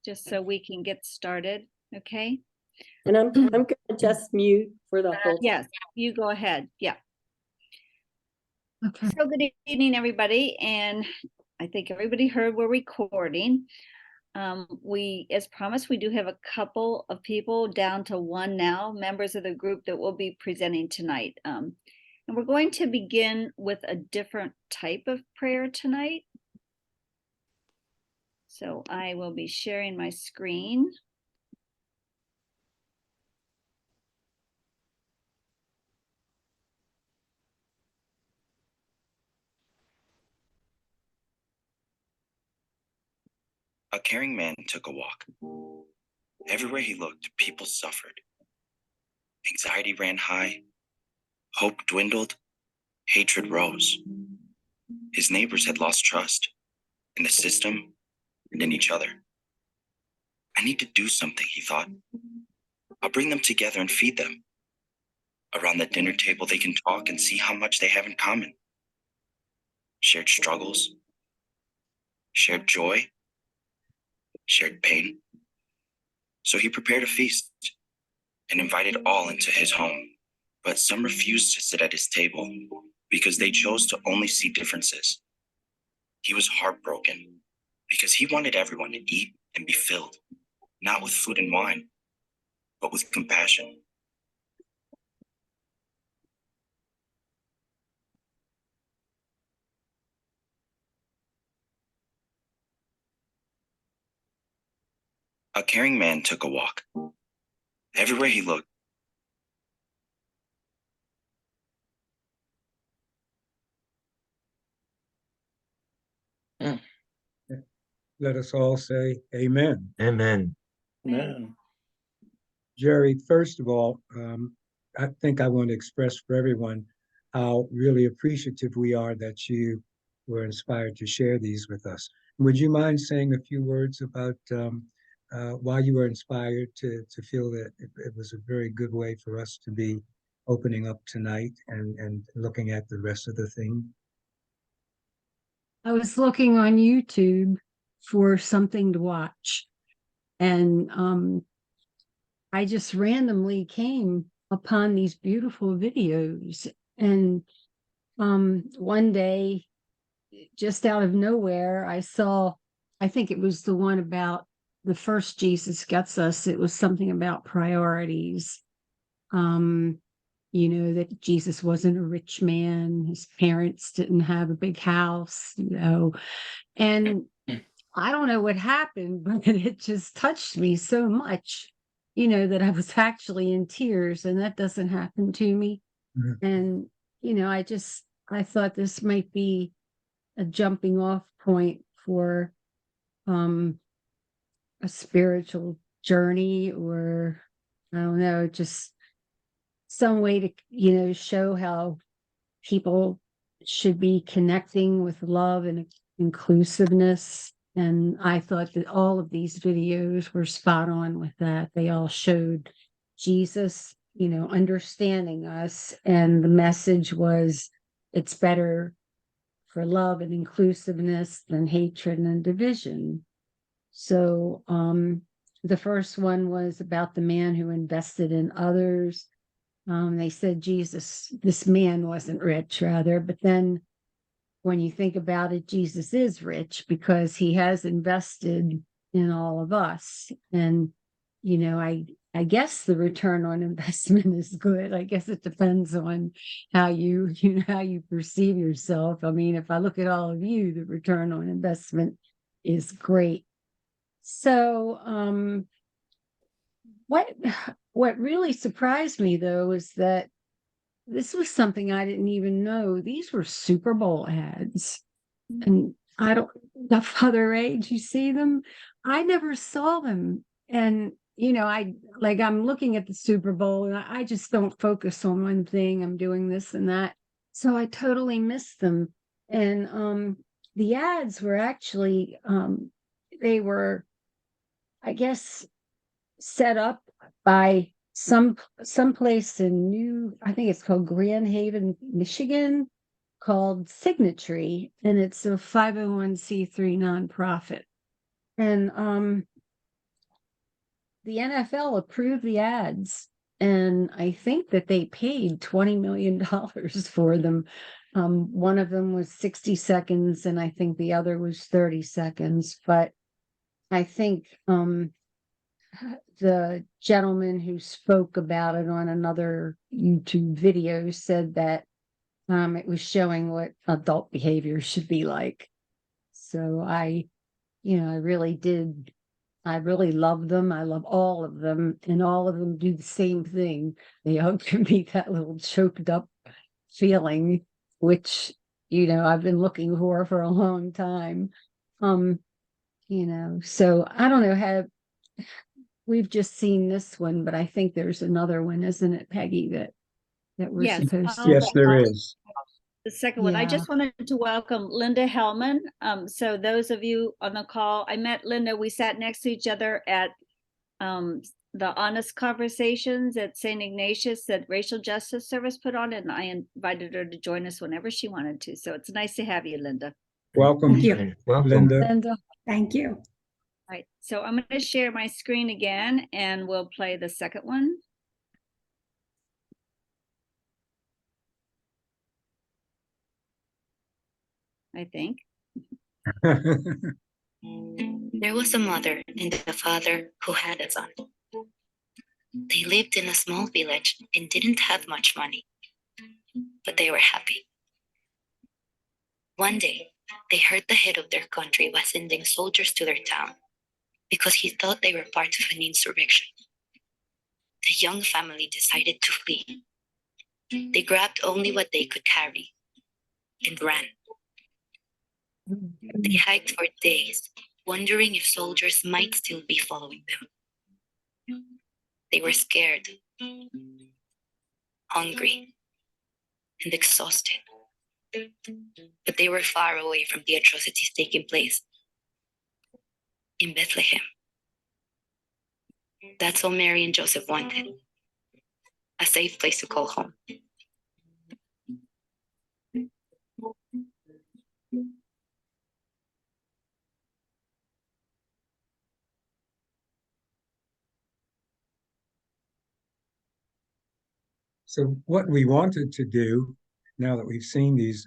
just so we can get started, okay? And I'm going to just mute for the whole. Yes, you go ahead. Yeah. Okay. So good evening, everybody. And I think everybody heard we're recording. As promised, we do have a couple of people down to one now, members of the group that will be presenting tonight. And we're going to begin with a different type of prayer tonight. So I will be sharing my screen. A caring man took a walk. Everywhere he looked, people suffered. Anxiety ran high. Hope dwindled. Hatred rose. His neighbors had lost trust in the system and in each other. I need to do something, he thought. I'll bring them together and feed them. Around the dinner table, they can talk and see how much they have in common. Shared struggles, shared joy, shared pain. So he prepared a feast and invited all into his home. But some refused to sit at his table because they chose to only see differences. He was heartbroken because he wanted everyone to eat and be filled, not with food and wine, but with compassion. A caring man took a walk. Everywhere he looked, Let us all say amen. Amen. Amen. Jerry, first of all, I think I want to express for everyone how really appreciative we are that you were inspired to share these with us. Would you mind saying a few words about why you were inspired to feel that it was a very good way for us to be opening up tonight and looking at the rest of the thing? I was looking on YouTube for something to watch, and I just randomly came upon these beautiful videos. And one day, just out of nowhere, I saw, I think it was the one about the first Jesus Gets Us. It was something about priorities. That Jesus wasn't a rich man, his parents didn't have a big house, and I don't know what happened, but it just touched me so much, that I was actually in tears, and that doesn't happen to me. Mhm. And, I thought this might be a jumping off point for a spiritual journey, or I don't know, just some way to, show how people should be connecting with love and inclusiveness. And I thought that all of these videos were spot on with that. They all showed Jesus, understanding us. And the message was, it's better for love and inclusiveness than hatred and division. So the first one was about the man who invested in others. They said this man wasn't rich, rather, but then when you think about it, Jesus is rich because he has invested in all of us. And, I guess the return on investment is good. I guess it depends on how how you perceive yourself. I mean, if I look at all of you, the return on investment is great. So, what really surprised me, though, is that this was something I didn't even know. These were Super Bowl ads. And I don't, the Father Ray, did you see them? I never saw them. And, I'm looking at the Super Bowl and I just don't focus on one thing. I'm doing this and that. So I totally missed them. And the ads were actually, they were, I guess, set up by someplace in I think it's called Grand Haven, Michigan, called Signatory, and it's a 501c3 nonprofit. And the NFL approved the ads, and I think that they paid $20 million for them. One of them was 60 seconds, and I think the other was 30 seconds. But I think the gentleman who spoke about it on another YouTube video said that it was showing what adult behavior should be like. So I really love them. I love all of them, and all of them do the same thing. They all give me that little choked up feeling, which, I've been looking for a long time. So I don't know how we've just seen this one, but I think there's another one, isn't it, Peggy, that we're Yes, supposed to. Yes, there is. the second one. I Yeah. just wanted to welcome Linda Hellman. So those of you on the call, I met Linda. We sat next to each other at the Honest Conversations at St. Ignatius that Racial Justice Service put on, and I invited her to join us whenever she wanted to. So it's nice to have you, Linda. Welcome, Thank you. Linda. Linda. Thank you. All right, so I'm going to share my screen again, and we'll play the second one. I think. There was a mother and a father who had a son. They lived in a small village and didn't have much money, but they were happy. One day, they heard the head of their country was sending soldiers to their town because he thought they were part of an insurrection. The young family decided to flee. They grabbed only what they could carry and ran. They hiked for days, wondering if soldiers might still be following them. They were scared, hungry, and exhausted. But they were far away from the atrocities taking place. In Bethlehem. That's all Mary and Joseph wanted. A safe place to call home. So what we wanted to do, now that we've seen these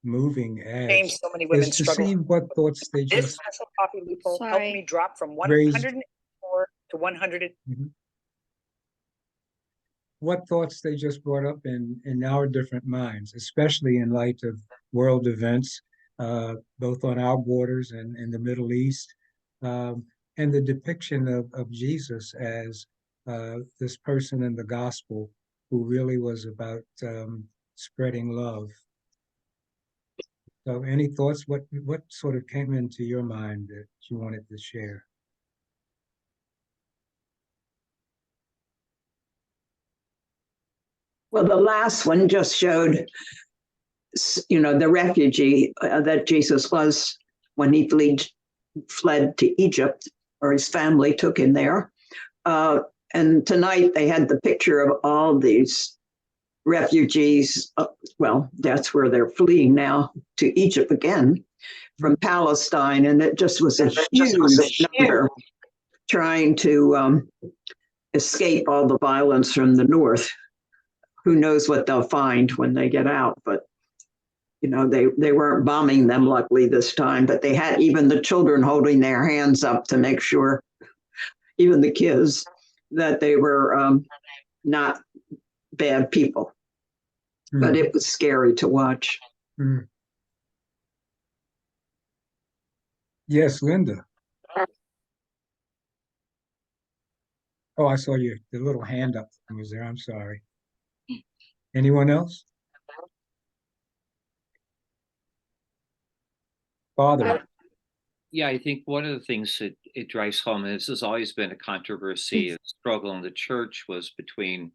moving ads, So many women is to struggle. see what thoughts they This just special coffee loophole helped Sorry. me drop from raised. 104 to 100. What thoughts they just brought up in our different minds, especially in light of world events, both on our borders and in the Middle East, and the depiction of Jesus as this person in the gospel who really was about spreading love. So any thoughts? What sort of came into your mind that you wanted to share? Well, the last one just showed, the refugee that Jesus was when he fled to Egypt, or his family took him there. And tonight they had the picture of all these refugees. Well, that's where they're fleeing now, to Egypt again from Palestine. And it just was a huge number trying to escape all the violence from the north. Who knows what they'll find when they get out, but they weren't bombing them, luckily, this time, but they had even the children holding their hands up to make sure, even the kids, that they were not bad people. But it was scary to watch. Yes, Linda. Oh, I saw the little hand up was there. I'm sorry. Anyone else? Father. Yeah, I think one of the things that it drives home, and this has always been a controversy, a struggle in the church, was between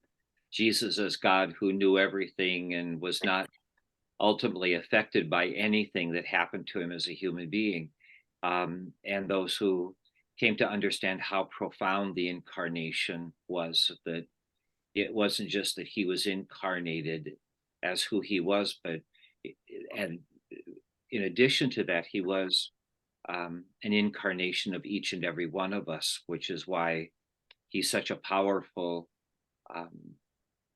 Jesus as God who knew everything and was not ultimately affected by anything that happened to him as a human being, and those who came to understand how profound the incarnation was, that it wasn't just that he was incarnated as who he was, but and in addition to that, he was an incarnation of each and every one of us, which is why he's such a powerful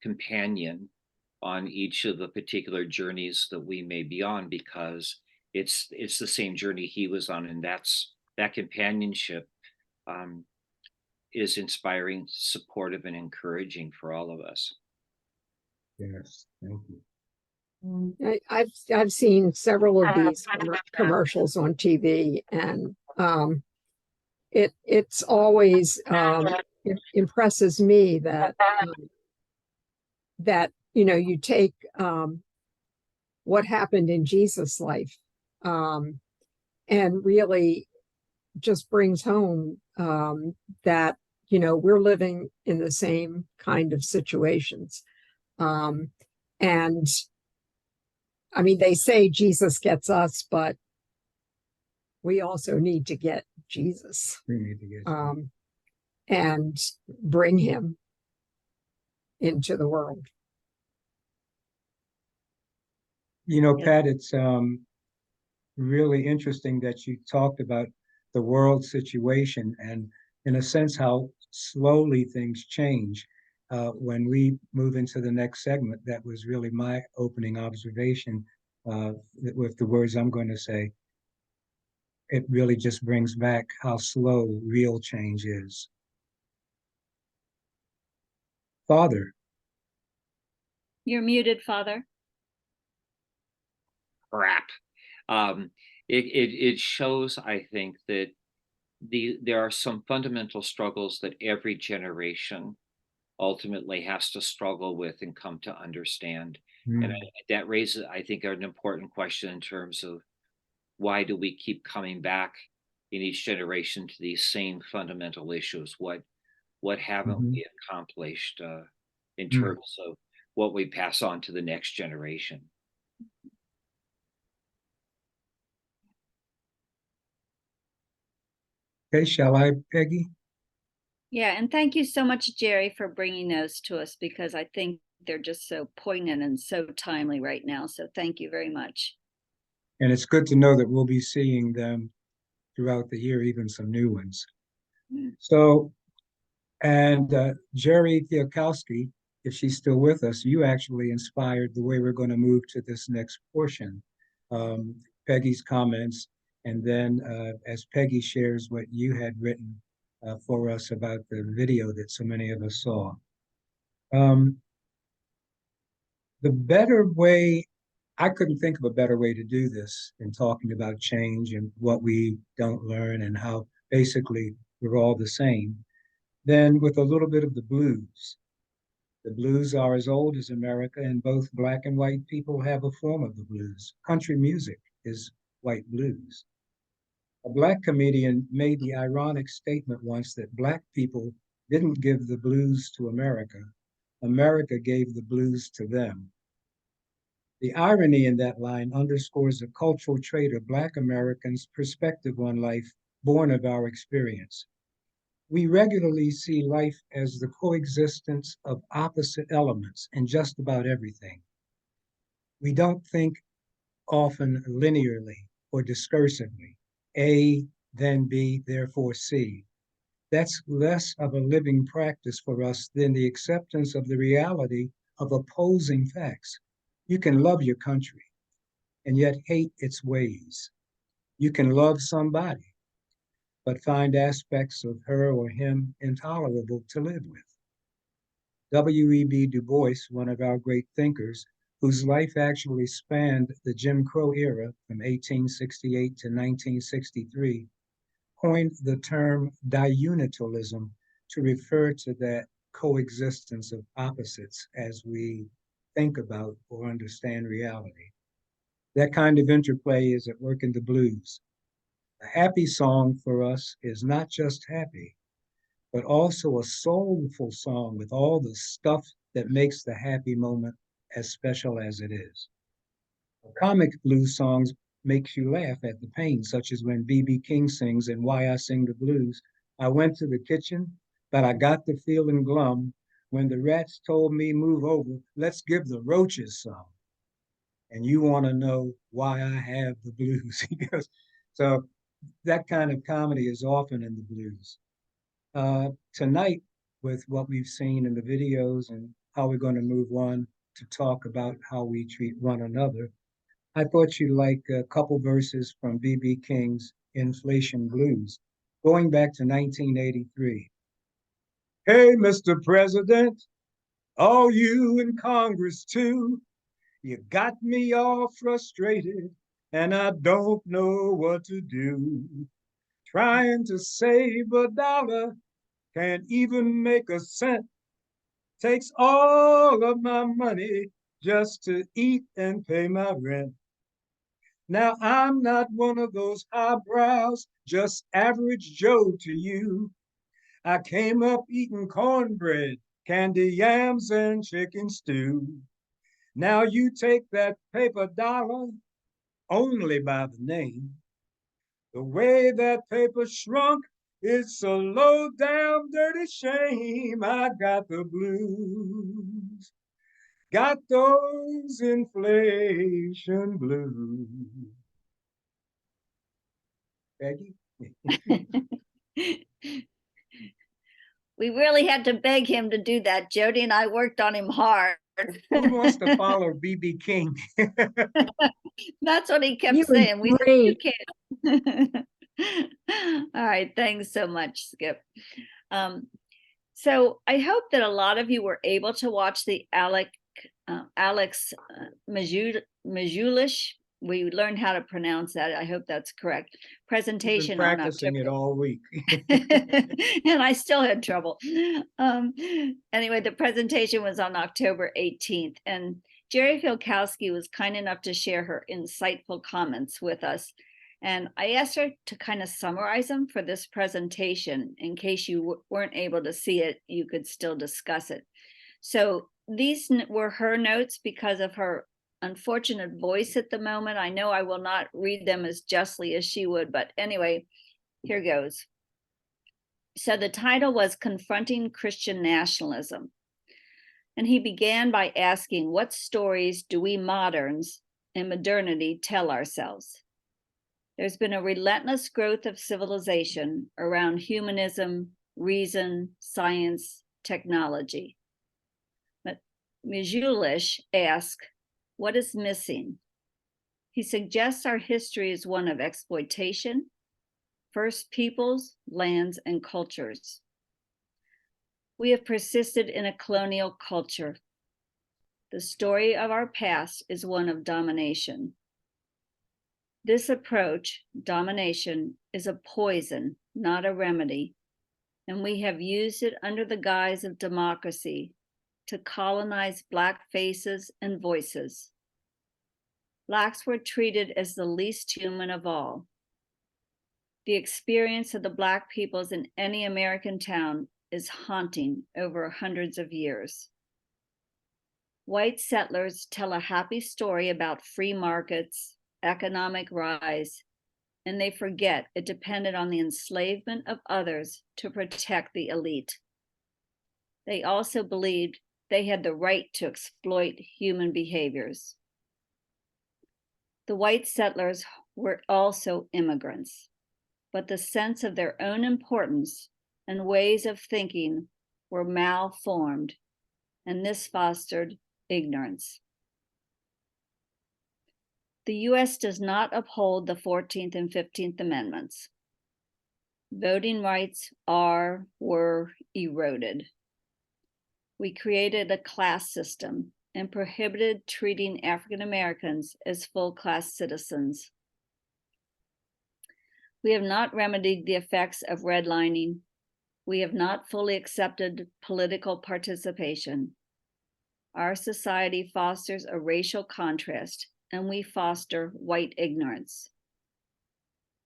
companion on each of the particular journeys that we may be on, because it's the same journey he was on, and that companionship um, is inspiring, supportive, and encouraging for all of us. Yes, thank you. I've seen several of these commercials on TV, and it's always it impresses me that that you take what happened in Jesus' life and really just brings home that we're living in the same kind of situations, and I mean, they say Jesus gets us, but we also need to get Jesus We need to get and bring him into the world. Pat, it's really interesting that you talked about the world situation and, in a sense, how slowly things change. When we move into the next segment, that was really my opening observation with the words I'm going to say. It really just brings back how slow real change is. Father. You're muted, Father. Crap. It shows, I think, that there are some fundamental struggles that every generation ultimately has to struggle with and come to understand. And that raises, I think, an important question in terms of why do we keep coming back in each generation to these same fundamental issues? What haven't we accomplished in terms of what we pass on to the next generation? Okay, shall I, Peggy? Yeah, and thank you so much, Jerry, for bringing those to us, because I think they're just so poignant and so timely right now. So thank you very much. And it's good to know that we'll be seeing them throughout the year, even some new ones. So, and Jerry Theokowski, if she's still with us, you actually inspired the way we're going to move to this next portion. Peggy's comments, and then as Peggy shares what you had written for us about the video that so many of us saw. The better way, I couldn't think of a better way to do this in talking about change and what we don't learn and how basically we're all the same, than with a little bit of the blues. The blues are as old as America, and both Black and white people have a form of the blues. Country music is white blues. A Black comedian made the ironic statement once that Black people didn't give the blues to America. America gave the blues to them. The irony in that line underscores a cultural trait of Black Americans' perspective on life born of our experience. We regularly see life as the coexistence of opposite elements in just about everything. We don't think often linearly or discursively, A, then B, therefore C. That's less of a living practice for us than the acceptance of the reality of opposing facts. You can love your country and yet hate its ways. You can love somebody, but find aspects of her or him intolerable to live with. W.E.B. Du Bois, one of our great thinkers, whose life actually spanned the Jim Crow era from 1868 to 1963, coined the term diunitalism to refer to that coexistence of opposites as we think about or understand reality. That kind of interplay is at work in the blues. A happy song for us is not just happy, but also a soulful song with all the stuff that makes the happy moment as special as it is. A comic blues songs makes you laugh at the pain, such as when B.B. King sings in Why I Sing the Blues. I went to the kitchen, but I got the feeling glum when the rats told me move over, let's give the roaches some. And you want to know why I have the blues. He goes, so that kind of comedy is often in the blues. Tonight, with what we've seen in the videos and how we're going to move on to talk about how we treat one another, I thought you'd like a couple verses from B.B. King's Inflation Blues, going back to 1983. Hey, Mr. President, all you in Congress too, you got me all frustrated and I don't know what to do. Trying to save a dollar, can't even make a cent. Takes all of my money just to eat and pay my rent. Now I'm not one of those highbrows, just average Joe to you. I came up eating cornbread, candy yams, and chicken stew. Now you take that paper dollar only by the name. The way that paper shrunk, it's a low down dirty shame. I got the blues, got those inflation blues. Peggy? We really had to beg him to do that. Jody and I worked on him hard. Who wants to follow B.B. King? That's what he kept You were saying. We said, you great. can't. All right. Thanks so much, Skip. So I hope that a lot of you were able to watch the Alex Majulish. We learned how to pronounce that. I hope that's correct. Presentation Been on practicing October. it all week. And I still had trouble. Anyway, the presentation was on October 18th, and Jerry Filkowski was kind enough to share her insightful comments with us. And I asked her to kind of summarize them for this presentation. In case you weren't able to see it, you could still discuss it. So these were her notes because of her unfortunate voice at the moment. I know I will not read them as justly as she would, but anyway, here goes. So the title was Confronting Christian Nationalism. And he began by asking, what stories do we moderns in modernity tell ourselves? There's been a relentless growth of civilization around humanism, reason, science, technology. But Mijulish asks, what is missing? He suggests our history is one of exploitation, first peoples, lands, and cultures. We have persisted in a colonial culture. The story of our past is one of domination. This approach, domination, is a poison, not a remedy, and we have used it under the guise of democracy to colonize Black faces and voices. Blacks were treated as the least human of all. The experience of the Black peoples in any American town is haunting over hundreds of years. White settlers tell a happy story about free markets, economic rise, and they forget it depended on the enslavement of others to protect the elite. They also believed they had the right to exploit human behaviors. The white settlers were also immigrants, but the sense of their own importance and ways of thinking were malformed, and this fostered ignorance. The U.S. does not uphold the 14th and 15th Amendments. Voting rights were eroded. We created a class system and prohibited treating African Americans as full-class citizens. We have not remedied the effects of redlining. We have not fully accepted political participation. Our society fosters a racial contrast, and we foster white ignorance.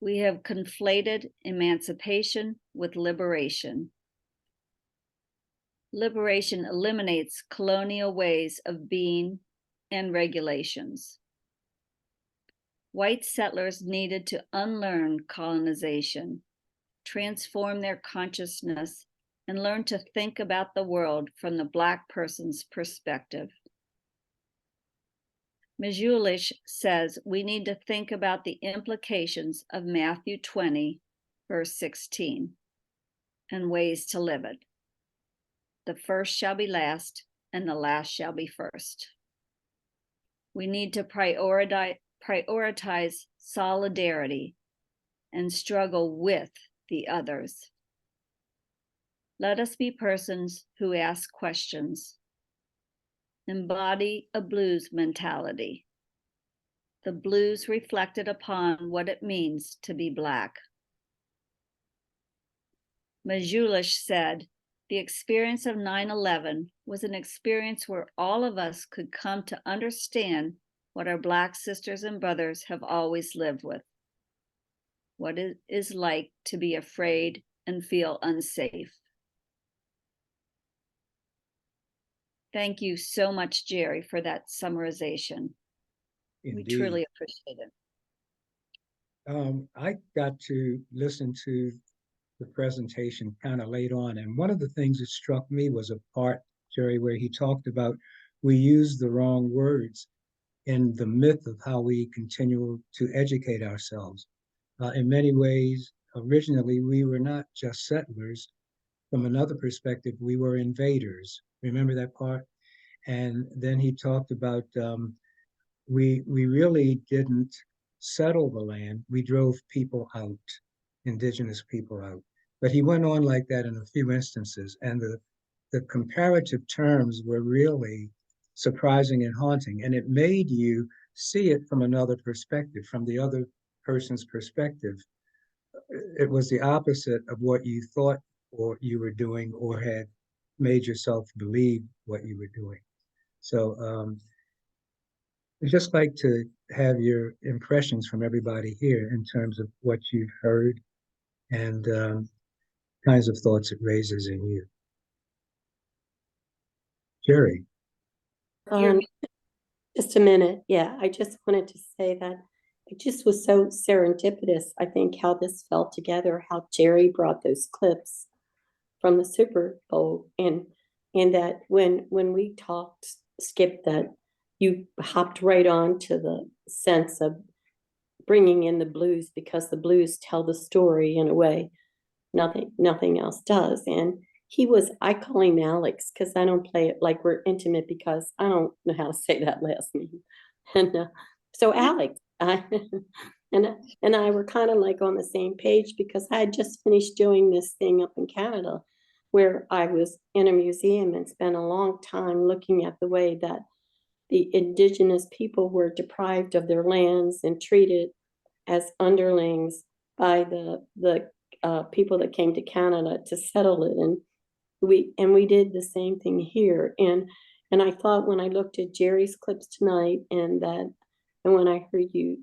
We have conflated emancipation with liberation. Liberation eliminates colonial ways of being and regulations. White settlers needed to unlearn colonization, transform their consciousness, and learn to think about the world from the Black person's perspective. Majulish says we need to think about the implications of Matthew 20, verse 16, and ways to live it. The first shall be last, and the last shall be first. We need to prioritize solidarity and struggle with the others. Let us be persons who ask questions. Embody a blues mentality. The blues reflected upon what it means to be Black. Majulish said, the experience of 9/11 was an experience where all of us could come to understand what our Black sisters and brothers have always lived with. What it is like to be afraid and feel unsafe. Thank you so much, Jerry, for that summarization. We Indeed. truly appreciate it. I got to listen to the presentation kind of late on, and one of the things that struck me was a part, Jerry, where he talked about we use the wrong words in the myth of how we continue to educate ourselves. In many ways, originally, we were not just settlers. From another perspective, we were invaders. Remember that part? And then he talked about we really didn't settle the land. We drove people out, indigenous people out. But he went on like that in a few instances, and the comparative terms were really surprising and haunting, and it made you see it from another perspective, from the other person's perspective. It was the opposite of what you thought or you were doing or had made yourself believe what you were doing. So I'd just like to have your impressions from everybody here in terms of what you've heard and kinds of thoughts it raises in you. Jerry. Just a minute. Yeah, I just wanted to say that it just was so serendipitous, I think, how this fell together, how Jerry brought those clips from the Super Bowl, and that when we talked, Skip, that you hopped right on to the sense of bringing in the blues, because the blues tell the story in a way nothing else does. And he was, I call him Alex because I don't play it like we're intimate because I don't know how to say that last name. And so Alex, and I were kind of like on the same page because I had just finished doing this thing up in Canada where I was in a museum and spent a long time looking at the way that the indigenous people were deprived of their lands and treated as underlings by the people that came to Canada to settle it. And we did the same thing here. And I thought when I looked at Jerry's clips tonight and when I heard you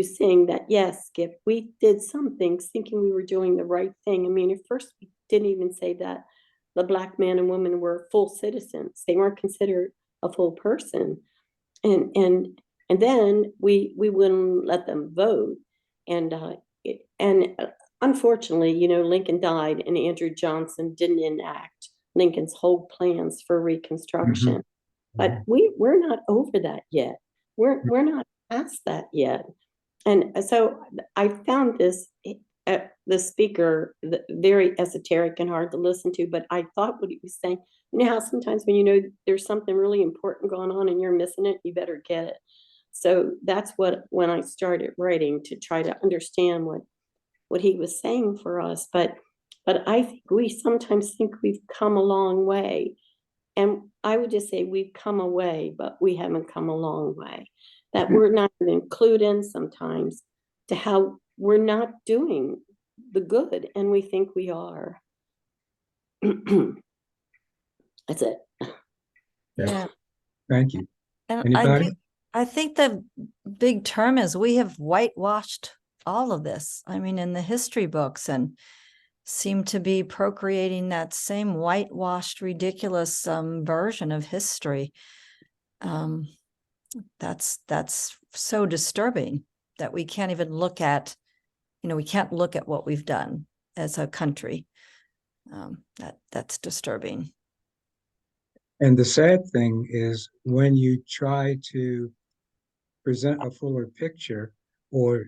sing that, yes, Skip, we did some things thinking we were doing the right thing. I mean, at first we didn't even say that the Black man and woman were full citizens. They weren't considered a full person. And then we wouldn't let them vote. And unfortunately, Lincoln died and Andrew Johnson didn't enact Lincoln's whole plans for Reconstruction. Mm-hmm. But we're not over that yet. We're not past that yet. And so I found the speaker very esoteric and hard to listen to, but I thought what he was saying, how sometimes when there's something really important going on and you're missing it, you better get it. So that's when I started writing to try to understand what he was saying for us. But I think we sometimes think we've come a long way. And I would just say we've come a way, but we haven't come a long way. That we're not included sometimes to how we're not doing the good, and we think we are. That's it. Yeah. Thank you. And Anybody? I think the big term is we have whitewashed all of this. I mean, in the history books, and seem to be procreating that same whitewashed, ridiculous version of history. That's so disturbing that we can't even look at, we can't look at what we've done as a country. That's disturbing. And the sad thing is when you try to present a fuller picture or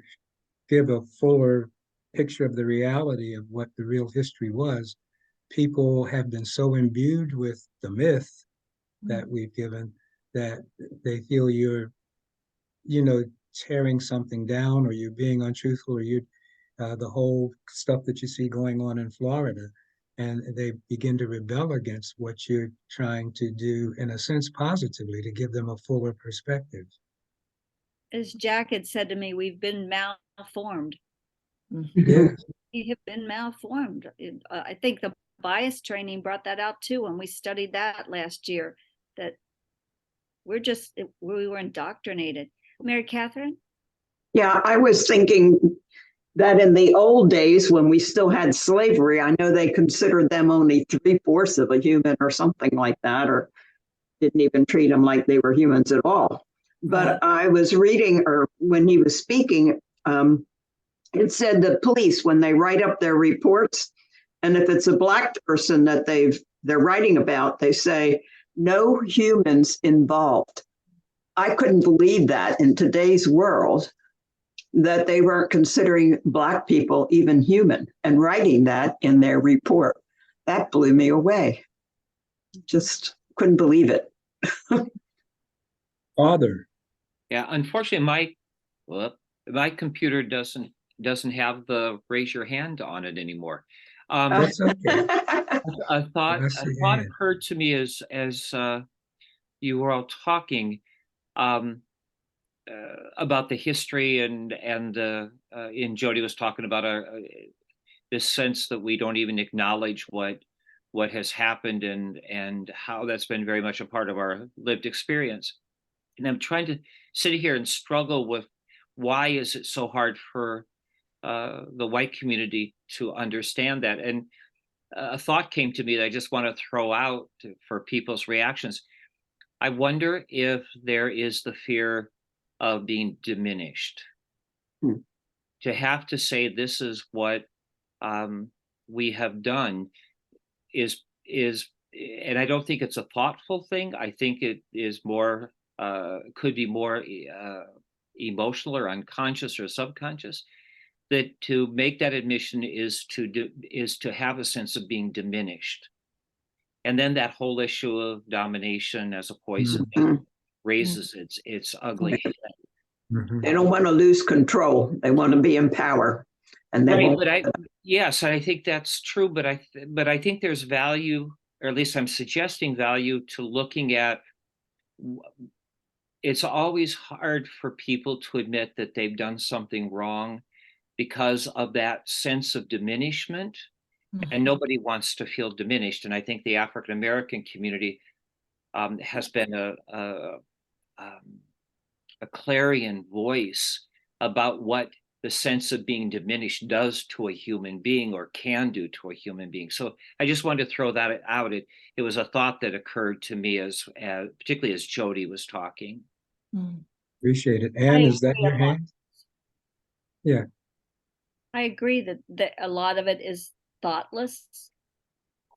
give a fuller picture of the reality of what the real history was, people have been so imbued with the myth that we've given that they feel you're, tearing something down, or you're being untruthful, or you the whole stuff that you see going on in Florida, and they begin to rebel against what you're trying to do, in a sense, positively, to give them a fuller perspective. As Jack had said to me, we've been malformed. Yeah. We have been malformed. I think the bias training brought that out too when we studied that last year, that we were indoctrinated. Mary Catherine? Yeah, I was thinking that in the old days when we still had slavery, I know they considered them only 3/4 of a human or something like that, or didn't even treat them like they were humans at all. But I was reading, or when he was speaking, it said the police, when they write up their reports, and if it's a Black person that they're writing about, they say no humans involved. I couldn't believe that in today's world, that they weren't considering Black people even human and writing that in their report. That blew me away. Just couldn't believe it. Father. Yeah, unfortunately, my computer doesn't have the raise your hand on it anymore. That's okay. A thought I see hand. occurred to me as you were all talking about the history, and Jody was talking about this sense that we don't even acknowledge what has happened, and how that's been very much a part of our lived experience. And I'm trying to sit here and struggle with, why is it so hard for the white community to understand that? And a thought came to me that I just want to throw out for people's reactions. I wonder if there is the fear of being diminished. To have to say this is what we have done is, and I don't think it's a thoughtful thing. I think it is more, could be more emotional or unconscious or subconscious. That to make that admission is to have a sense of being diminished, and then that whole issue of domination as a poison raises its ugly head. They don't want to lose control. They want to be in power, and they won't. But yes, I think that's true. But I think there's value, or at least I'm suggesting value, to looking at. It's always hard for people to admit that they've done something wrong, because of that sense of diminishment, and nobody wants to feel diminished. And I think the African American community has been a clarion voice about what the sense of being diminished does to a human being, or can do to a human being. So I just wanted to throw that out. It was a thought that occurred to me as particularly as Jody was talking. Appreciate it. Anne, is that your hand? Yeah. I agree that a lot of it is thoughtless,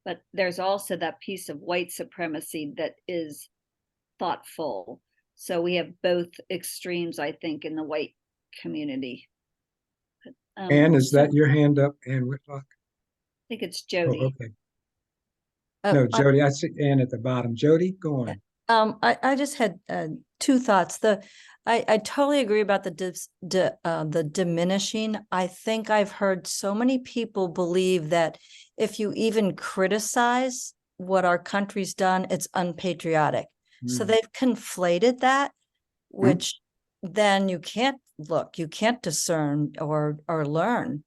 but there's also that piece of white supremacy that is thoughtful. So we have both extremes, I think, in the white community. Anne, is that your hand up, Anne Whitlock? I think it's Jody. Oh, okay. No, Jody, I see Anne at the bottom. Jody, go on. I just had two thoughts. I totally agree about the diminishing. I think I've heard so many people believe that if you even criticize what our country's done, it's unpatriotic. So they've conflated that, which then you can't discern or learn.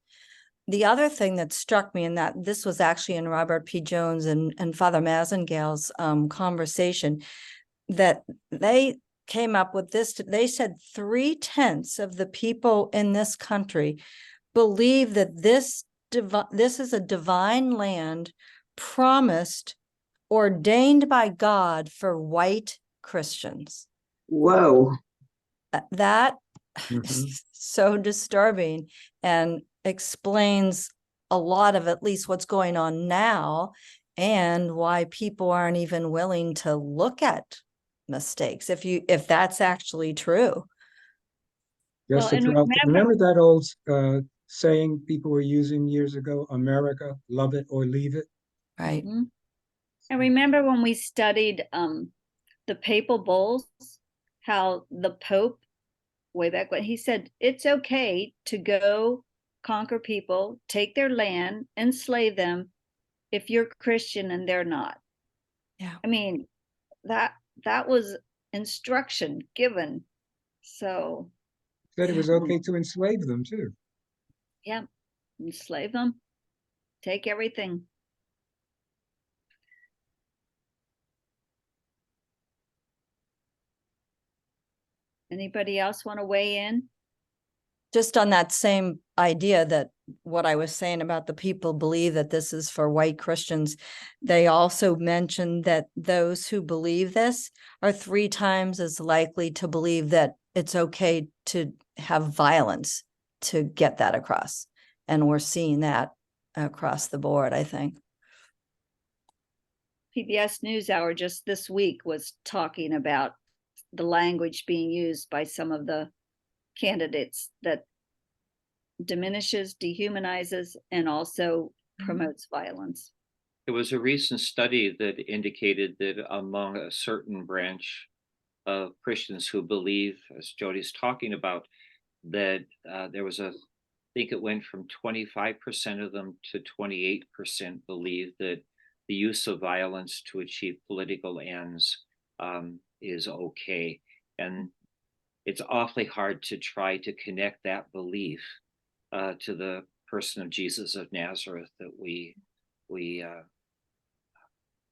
The other thing that struck me, and that this was actually in Robert P. Jones and Father Mazengale's conversation, that they came up with this. They said 3/10 of the people in this country believe that this is a divine land promised, ordained by God for white Christians. Whoa. That is so disturbing, and explains a lot of at least what's going on now, and why people aren't even willing to look at mistakes, if that's actually true. Just Well, to and throw out, remember, remember that old saying people were using years ago, America, love it or leave it? Right. Mhm. And remember when we studied the papal bulls, how the Pope, way back when, he said it's okay to go conquer people, take their land, enslave them if you're Christian and they're not. Yeah. I mean, that was instruction given. So Said it was Yeah. okay to enslave them too. yeah, enslave them, take everything. Anybody else want to weigh in? Just on that same idea that what I was saying about the people believe that this is for white Christians, they also mentioned that those who believe this are 3 times as likely to believe that it's okay to have violence to get that across. And we're seeing that across the board, I think. PBS NewsHour just this week was talking about the language being used by some of the candidates that diminishes, dehumanizes, and also promotes violence. There was a recent study that indicated that among a certain branch of Christians who believe, as Jody's talking about, that there was I think it went from 25% of them to 28% believe that the use of violence to achieve political ends is okay. And it's awfully hard to try to connect that belief to the person of Jesus of Nazareth that we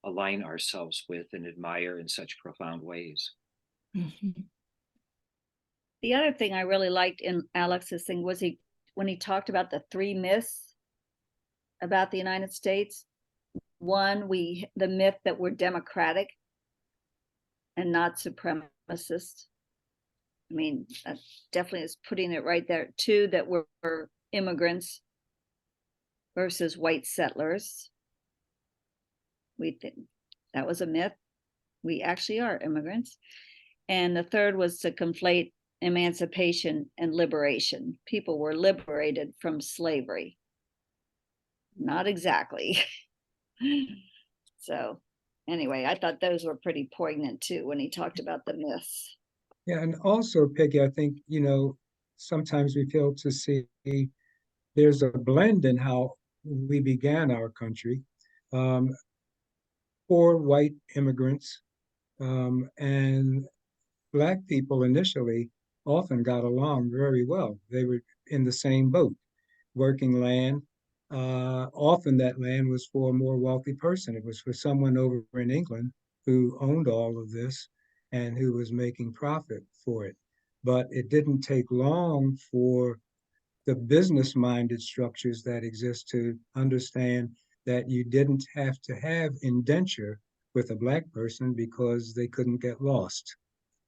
align ourselves with and admire in such profound ways. Mm-hmm. The other thing I really liked in Alex's thing was when he talked about the 3 myths about the United States. One, the myth that we're democratic and not supremacist. I mean, that definitely is putting it right there. 2, that we're immigrants versus white settlers. We think that was a myth. We actually are immigrants. And the 3rd was to conflate emancipation and liberation. People were liberated from slavery. Not exactly. So anyway, I thought those were pretty poignant too when he talked about the myths. Yeah, and also, Peggy, I think, sometimes we fail to see there's a blend in how we began our country. Poor white immigrants and Black people initially often got along very well. They were in the same boat, working land. Often that land was for a more wealthy person. It was for someone over in England who owned all of this and who was making profit for it. But it didn't take long for the business-minded structures that exist to understand that you didn't have to have indenture with a Black person because they couldn't get lost.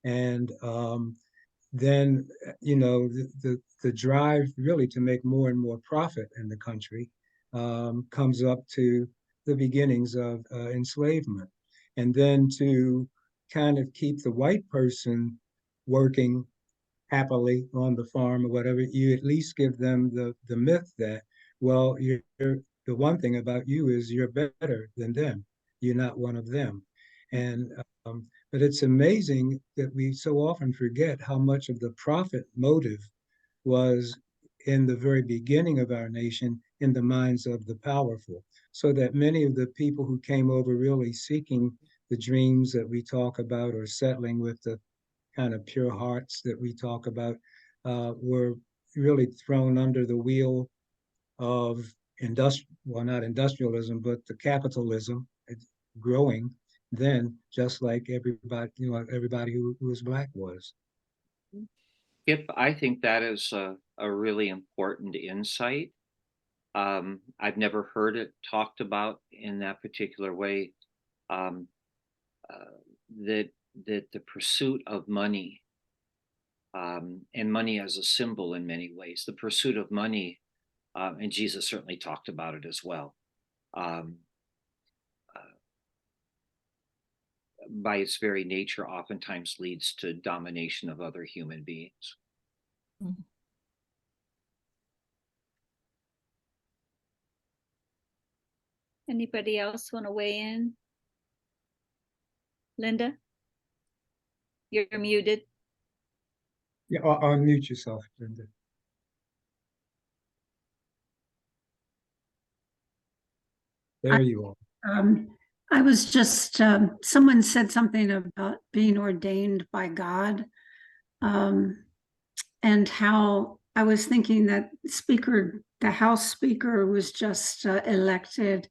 And then, the drive really to make more and more profit in the country comes up to the beginnings of enslavement. And then to kind of keep the white person working happily on the farm or whatever, you at least give them the myth that, well, the one thing about you is you're better than them. You're not one of them. And but it's amazing that we so often forget how much of the profit motive was in the very beginning of our nation in the minds of the powerful. So that many of the people who came over really seeking the dreams that we talk about or settling with the kind of pure hearts that we talk about were really thrown under the wheel of not industrialism, but the capitalism growing then, just like everybody who was Black was. Yep, I think that is a really important insight. I've never heard it talked about in that particular way. Um, that the pursuit of money and money as a symbol in many ways, the pursuit of money, and Jesus certainly talked about it as well. Um, by its very nature, oftentimes leads to domination of other human beings. Mm. Anybody else want to weigh in? Linda? You're muted. Yeah, unmute yourself, Linda. There you are. I was just, someone said something about being ordained by God. And how I was thinking that the House Speaker was just elected,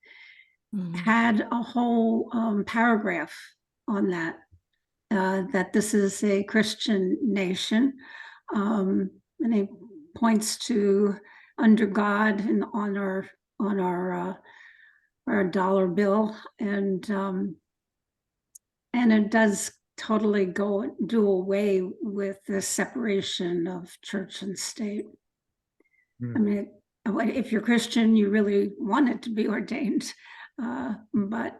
had a whole paragraph on that, that this is a Christian nation. And he points to under God and on our dollar bill, and it does totally do away with the separation of church and state. I mean, if you're Christian, you really want it to be ordained, but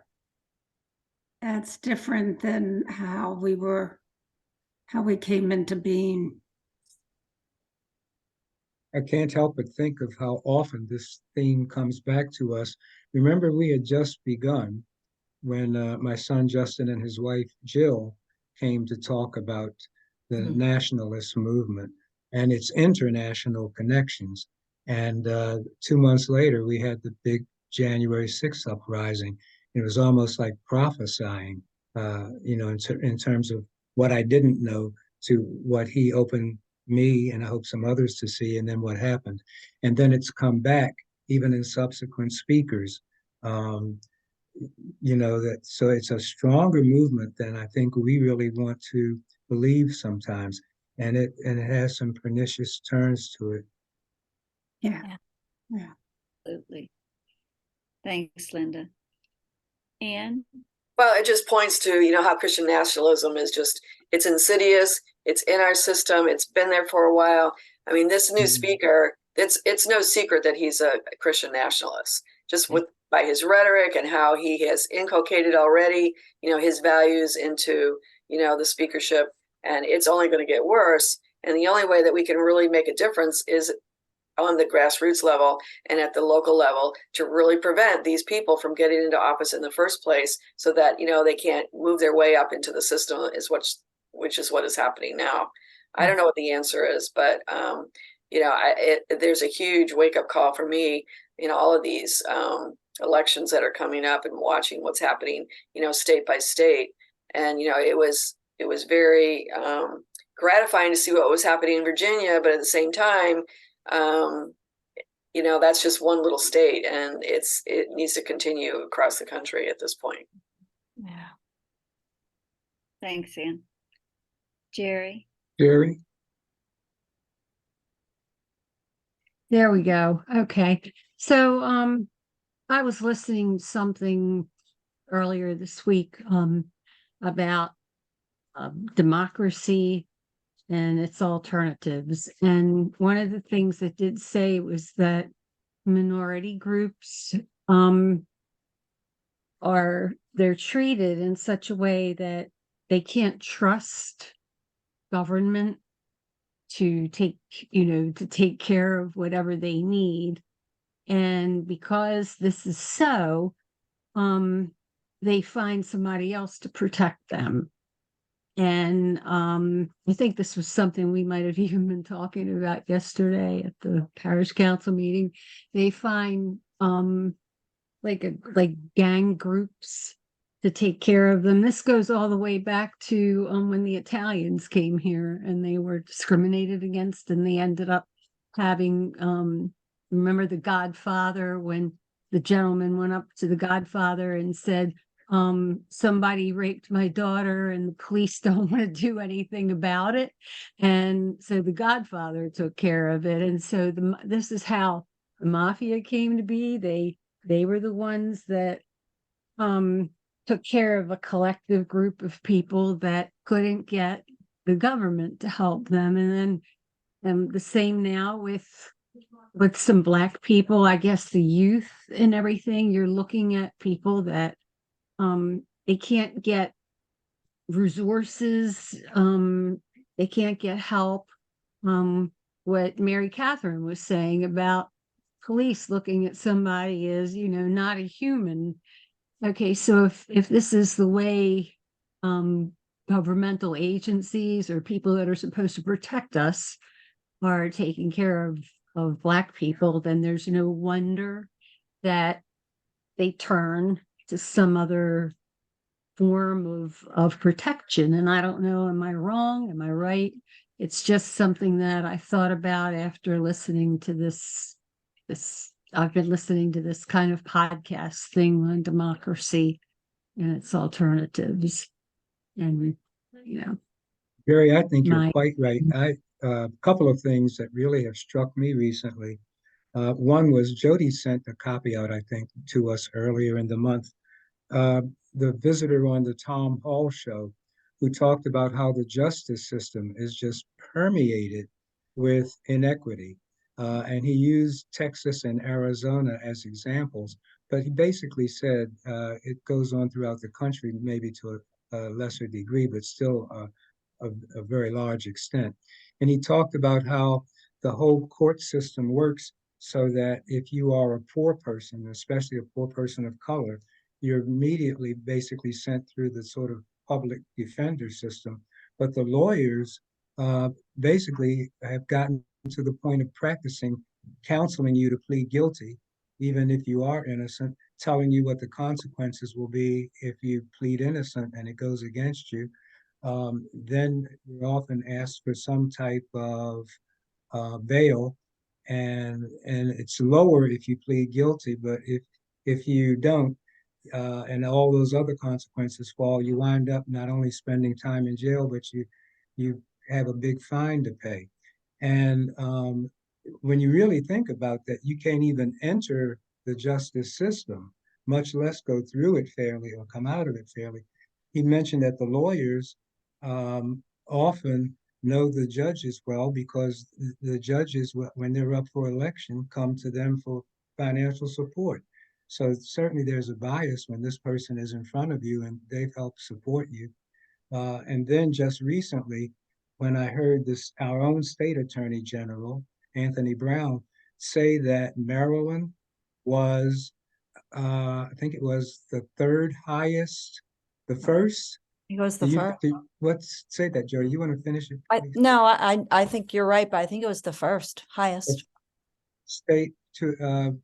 that's different than how we came into being. I can't help but think of how often this theme comes back to us. Remember, we had just begun when my son Justin and his wife Jill came to talk about the nationalist movement and its international connections. And 2 months later, we had the big January 6th uprising. It was almost like prophesying, in terms of what I didn't know to what he opened me and I hope some others to see, and then what happened. And then it's come back even in subsequent speakers. That so it's a stronger movement than I think we really want to believe sometimes, and it has some pernicious turns to it. Yeah. Absolutely. Thanks, Linda. Anne? Well, it just points to, how Christian nationalism is it's insidious, it's in our system, it's been there for a while. I mean, this new speaker, it's no secret that he's a Christian nationalist, just by his rhetoric and how he has inculcated already, his values into, the speakership, and it's only going to get worse. And the only way that we can really make a difference is on the grassroots level and at the local level to really prevent these people from getting into office in the first place, so that they can't move their way up into the system, which is what is happening now. I don't know what the answer is, but there's a huge wake-up call for me in all of these elections that are coming up and watching what's happening state by state. And it was very gratifying to see what was happening in Virginia, but at the same time, that's just one little state, and it needs to continue across the country at this point. Yeah. Thanks, Anne. Jerry? Jerry? There we go. Okay. So I was listening to something earlier this week about democracy and its alternatives. And one of the things it did say was that minority groups they're treated in such a way that they can't trust government to take care of whatever they need. And because this is so, they find somebody else to protect them. And I think this was something we might have even been talking about yesterday at the parish council meeting. They find like gang groups to take care of them. This goes all the way back to when the Italians came here and they were discriminated against, and they ended up having remember the Godfather, when the gentleman went up to the Godfather and said, somebody raped my daughter and the police don't want to do anything about it. And so the Godfather took care of it. And so this is how the mafia came to be. They were the ones that took care of a collective group of people that couldn't get the government to help them. And then the same now with some Black people, I guess the youth and everything. You're looking at people that they can't get resources, they can't get help. what Mary Catherine was saying about police looking at somebody as, not a human. Okay, so if this is the way governmental agencies or people that are supposed to protect us are taking care of Black people, then there's no wonder that they turn to some other form of protection. And I don't know, am I wrong? Am I right? It's just something that I thought about after listening to this. I've been listening to this kind of podcast thing on democracy and its alternatives. And, Gary, I think you're my quite right. A couple of things that really have struck me recently. One was Jody sent a copy out, I think, to us earlier in the month. The visitor on the Tom Hall show, who talked about how the justice system is just permeated with inequity. And he used Texas and Arizona as examples, but he basically said it goes on throughout the country, maybe to a lesser degree, but still a very large extent. And he talked about how the whole court system works so that if you are a poor person, especially a poor person of color, you're immediately basically sent through the sort of public defender system. But the lawyers basically have gotten to the point of practicing counseling you to plead guilty, even if you are innocent, telling you what the consequences will be if you plead innocent and it goes against you. Then you're often asked for some type of bail, and it's lower if you plead guilty. But if you don't, and all those other consequences fall, you wind up not only spending time in jail, but you have a big fine to pay. And when you really think about that, you can't even enter the justice system, much less go through it fairly or come out of it fairly. He mentioned that the lawyers often know the judges well because the judges, when they're up for election, come to them for financial support. So certainly there's a bias when this person is in front of you and they've helped support you. And then just recently, when I heard this, our own state attorney general, Anthony Brown, say that Maryland was, I think it was the third highest, the first. He goes the first. Let's say that, Jody. You want to finish it? No, I think you're right, but I think it was the first highest state to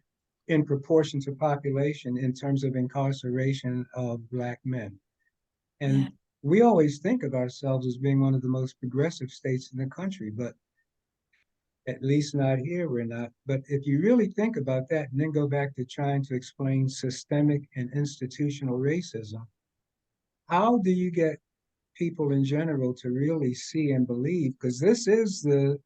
in proportion to population in terms of incarceration of Black men. And we always think of ourselves as being one of the most progressive states in the country, but at least not here, we're not. But if you really think about that and then go back to trying to explain systemic and institutional racism, how do you get people in general to really see and believe? Because this is the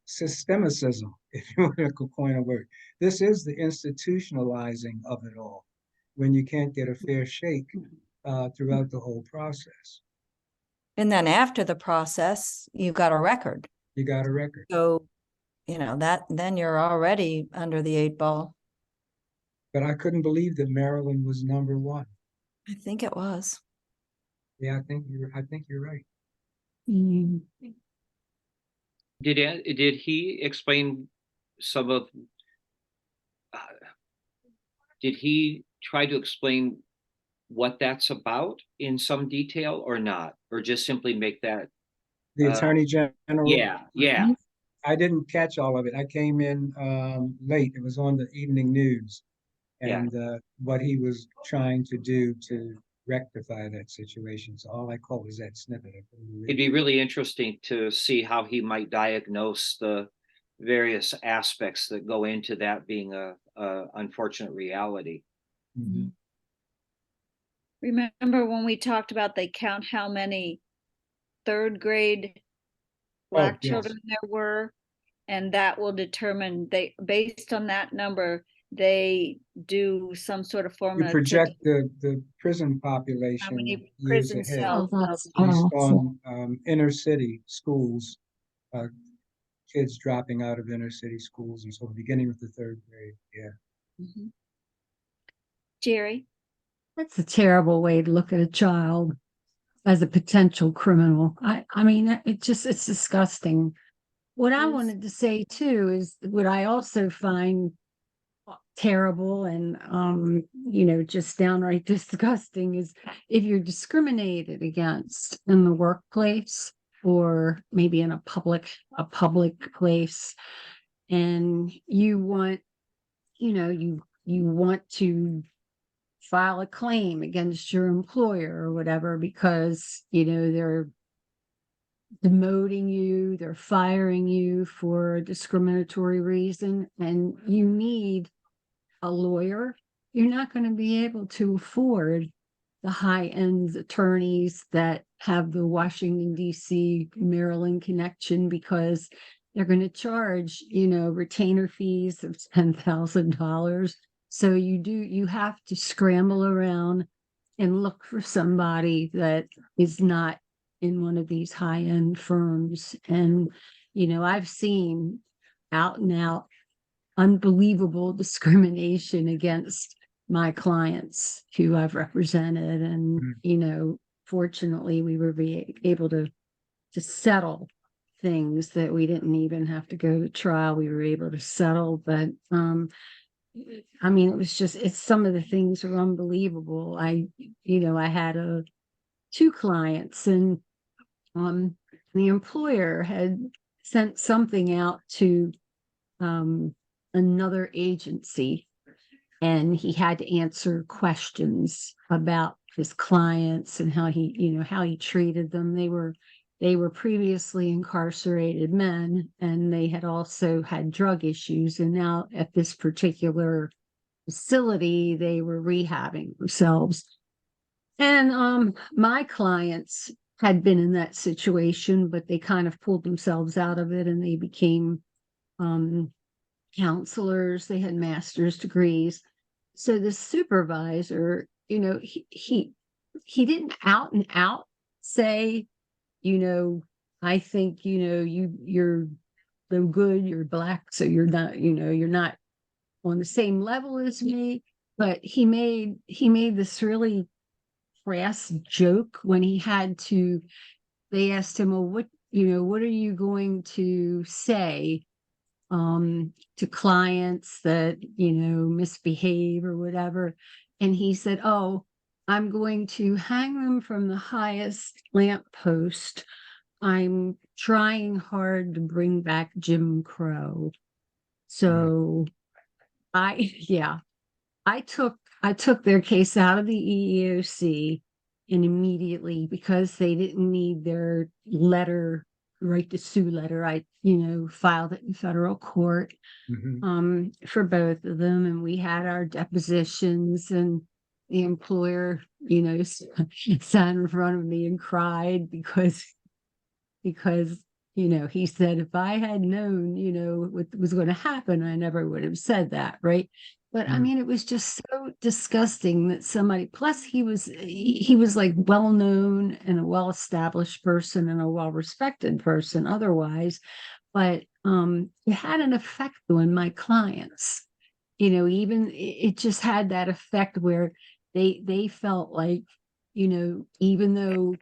systemicism, if you want to coin a word. This is the institutionalizing of it all, when you can't get a fair shake throughout the whole process. And then after the process, you got a record. You got a record. So, then you're already under the 8 ball. But I couldn't believe that Maryland was number 1. I think it was. Yeah, I think you're right. Mm. Did he explain some of? Did he try to explain what that's about in some detail or not, or just simply make that? The Attorney General. Yeah. I didn't catch all of it. I came in late. It was on the evening news, and what he was trying to do to rectify that situation. So all I caught was that snippet. It'd be really interesting to see how he might diagnose the various aspects that go into that being a unfortunate reality. Mm-hmm. Remember when we talked about they count how many 3rd grade Black children there were, and that will determine, they based on that number, they do some sort of formula. You project the prison population how many years prison ahead cells based on inner city schools, kids dropping out of inner city schools, and so beginning with the 3rd grade. Yeah. Mm-hmm. Jerry? That's a terrible way to look at a child as a potential criminal. I mean, it's disgusting. What I Yes. wanted to say too is what I also find terrible and just downright disgusting is if you're discriminated against in the workplace or maybe in a public place, and you want you want to file a claim against your employer or whatever because they're demoting you, they're firing you for a discriminatory reason, and you need a lawyer. You're not going to be able to afford the high-end attorneys that have the Washington, D.C., Maryland connection because they're going to charge, retainer fees of $10,000. So you have to scramble around and look for somebody that is not in one of these high-end firms. And, I've seen out and out unbelievable discrimination against my clients who I've represented. And, fortunately, we were able to settle things that we didn't even have to go to trial. We were able to settle, but it's some of the things are unbelievable. I had two clients, and the employer had sent something out to another agency, and he had to answer questions about his clients and how he treated them. They were previously incarcerated men, and they had also had drug issues, and now at this particular facility they were rehabbing themselves. And my clients had been in that situation, but they kind of pulled themselves out of it, and they became counselors. They had master's degrees. So the supervisor, he didn't out and out say, I think, you're no good, you're black, so you're not on the same level as me. But he made this really crass joke when they asked him, well, what are you going to say to clients that misbehave or whatever? And he said, oh, I'm going to hang them from the highest lamppost. I'm trying hard to bring back Jim Crow. So I took their case out of the EEOC, and immediately, because they didn't need their right to sue letter, I filed it in federal court for both of them, and we had our depositions, and the employer sat in front of me and cried because he said, if I had known what was going to happen, I never would have said that, right? But it was just so disgusting that somebody, plus he was like well known and a well established person and a well respected person otherwise, but it had an effect on my clients. Even it just had that effect where they felt like, even though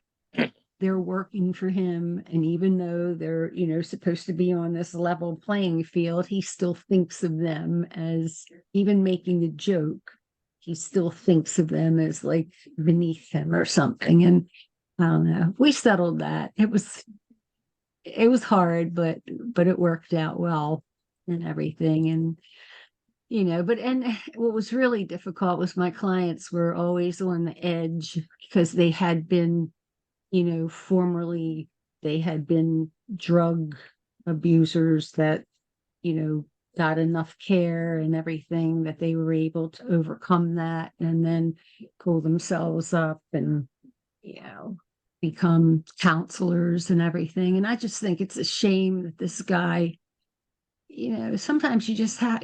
they're working for him, and even though they're supposed to be on this level playing field, he still thinks of them as, even making the joke, he still thinks of them as like beneath him or something. And I don't know, we settled that. It was hard, but it worked out well and everything. And and what was really difficult was my clients were always on the edge because they had been, formerly they had been drug abusers that, got enough care and everything that they were able to overcome that and then pull themselves up and, become counselors and everything. And I just think it's a shame that this guy, sometimes you just have,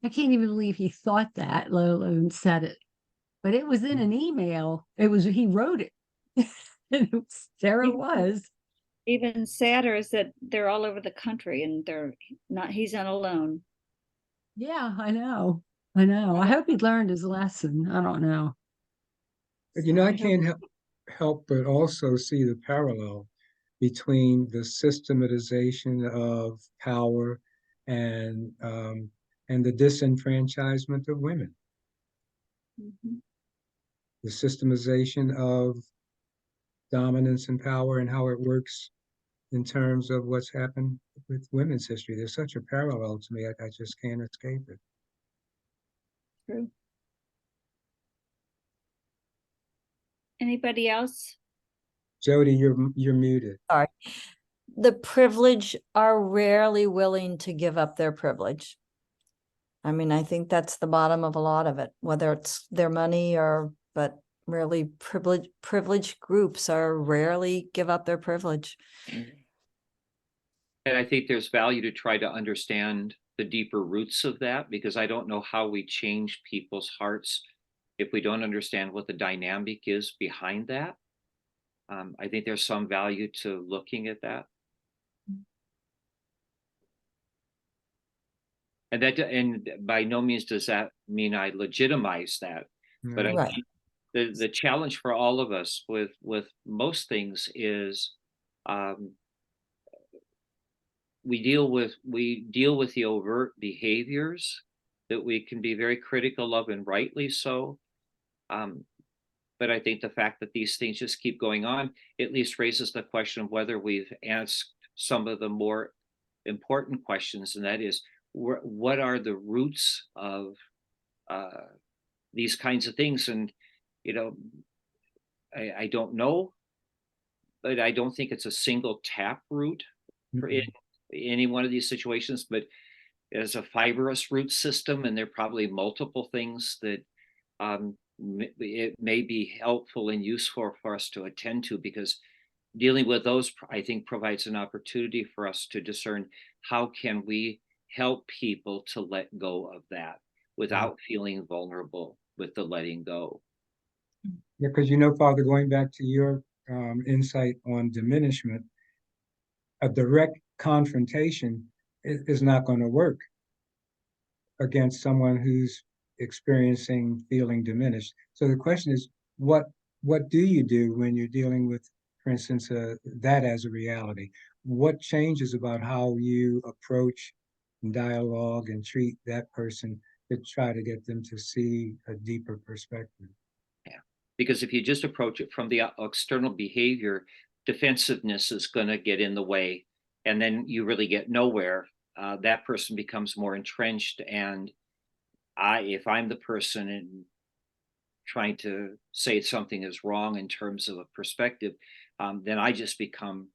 I can't even believe he thought that, let alone said it. But it was in an email. He wrote it. And there it was. Even sadder is that they're all over the country, and he's not alone. Yeah, I know. I hope he learned his lesson. I don't know. But I can't help but also see the parallel between the systematization of power and the disenfranchisement of women, the systemization of dominance and power and how it works in terms of what's happened with women's history. There's such a parallel to me, I just can't escape it. True. Anybody else? Jody, you're muted. Sorry. The privileged are rarely willing to give up their privilege. I mean, I think that's the bottom of a lot of it, whether it's their money but really privileged groups are rarely give up their privilege. And I think there's value to try to understand the deeper roots of that, because I don't know how we change people's hearts if we don't understand what the dynamic is behind that. I think there's some value to looking at that. And by no means does that mean I legitimize that, but I Right. think the challenge for all of us with most things is we deal with the overt behaviors that we can be very critical of, and rightly so. But I think the fact that these things just keep going on at least raises the question of whether we've asked some of the more important questions, and that is, what are the roots of these kinds of things? And I don't know, but I don't think it's a single tap root for any one of these situations, but as a fibrous root system, and there are probably multiple things that it may be helpful and useful for us to attend to, because dealing with those, I think, provides an opportunity for us to discern how can we help people to let go of that without feeling vulnerable with the letting go. Yeah, because Father, going back to your insight on diminishment, a direct confrontation is not going to work against someone who's experiencing feeling diminished. So the question is, what do you do when you're dealing with, for instance, that as a reality? What changes about how you approach dialogue and treat that person to try to get them to see a deeper perspective? Yeah, because if you just approach it from the external behavior, defensiveness is going to get in the way, and then you really get nowhere. That person becomes more entrenched, and if I'm the person and trying to say something is wrong in terms of a perspective, then I just become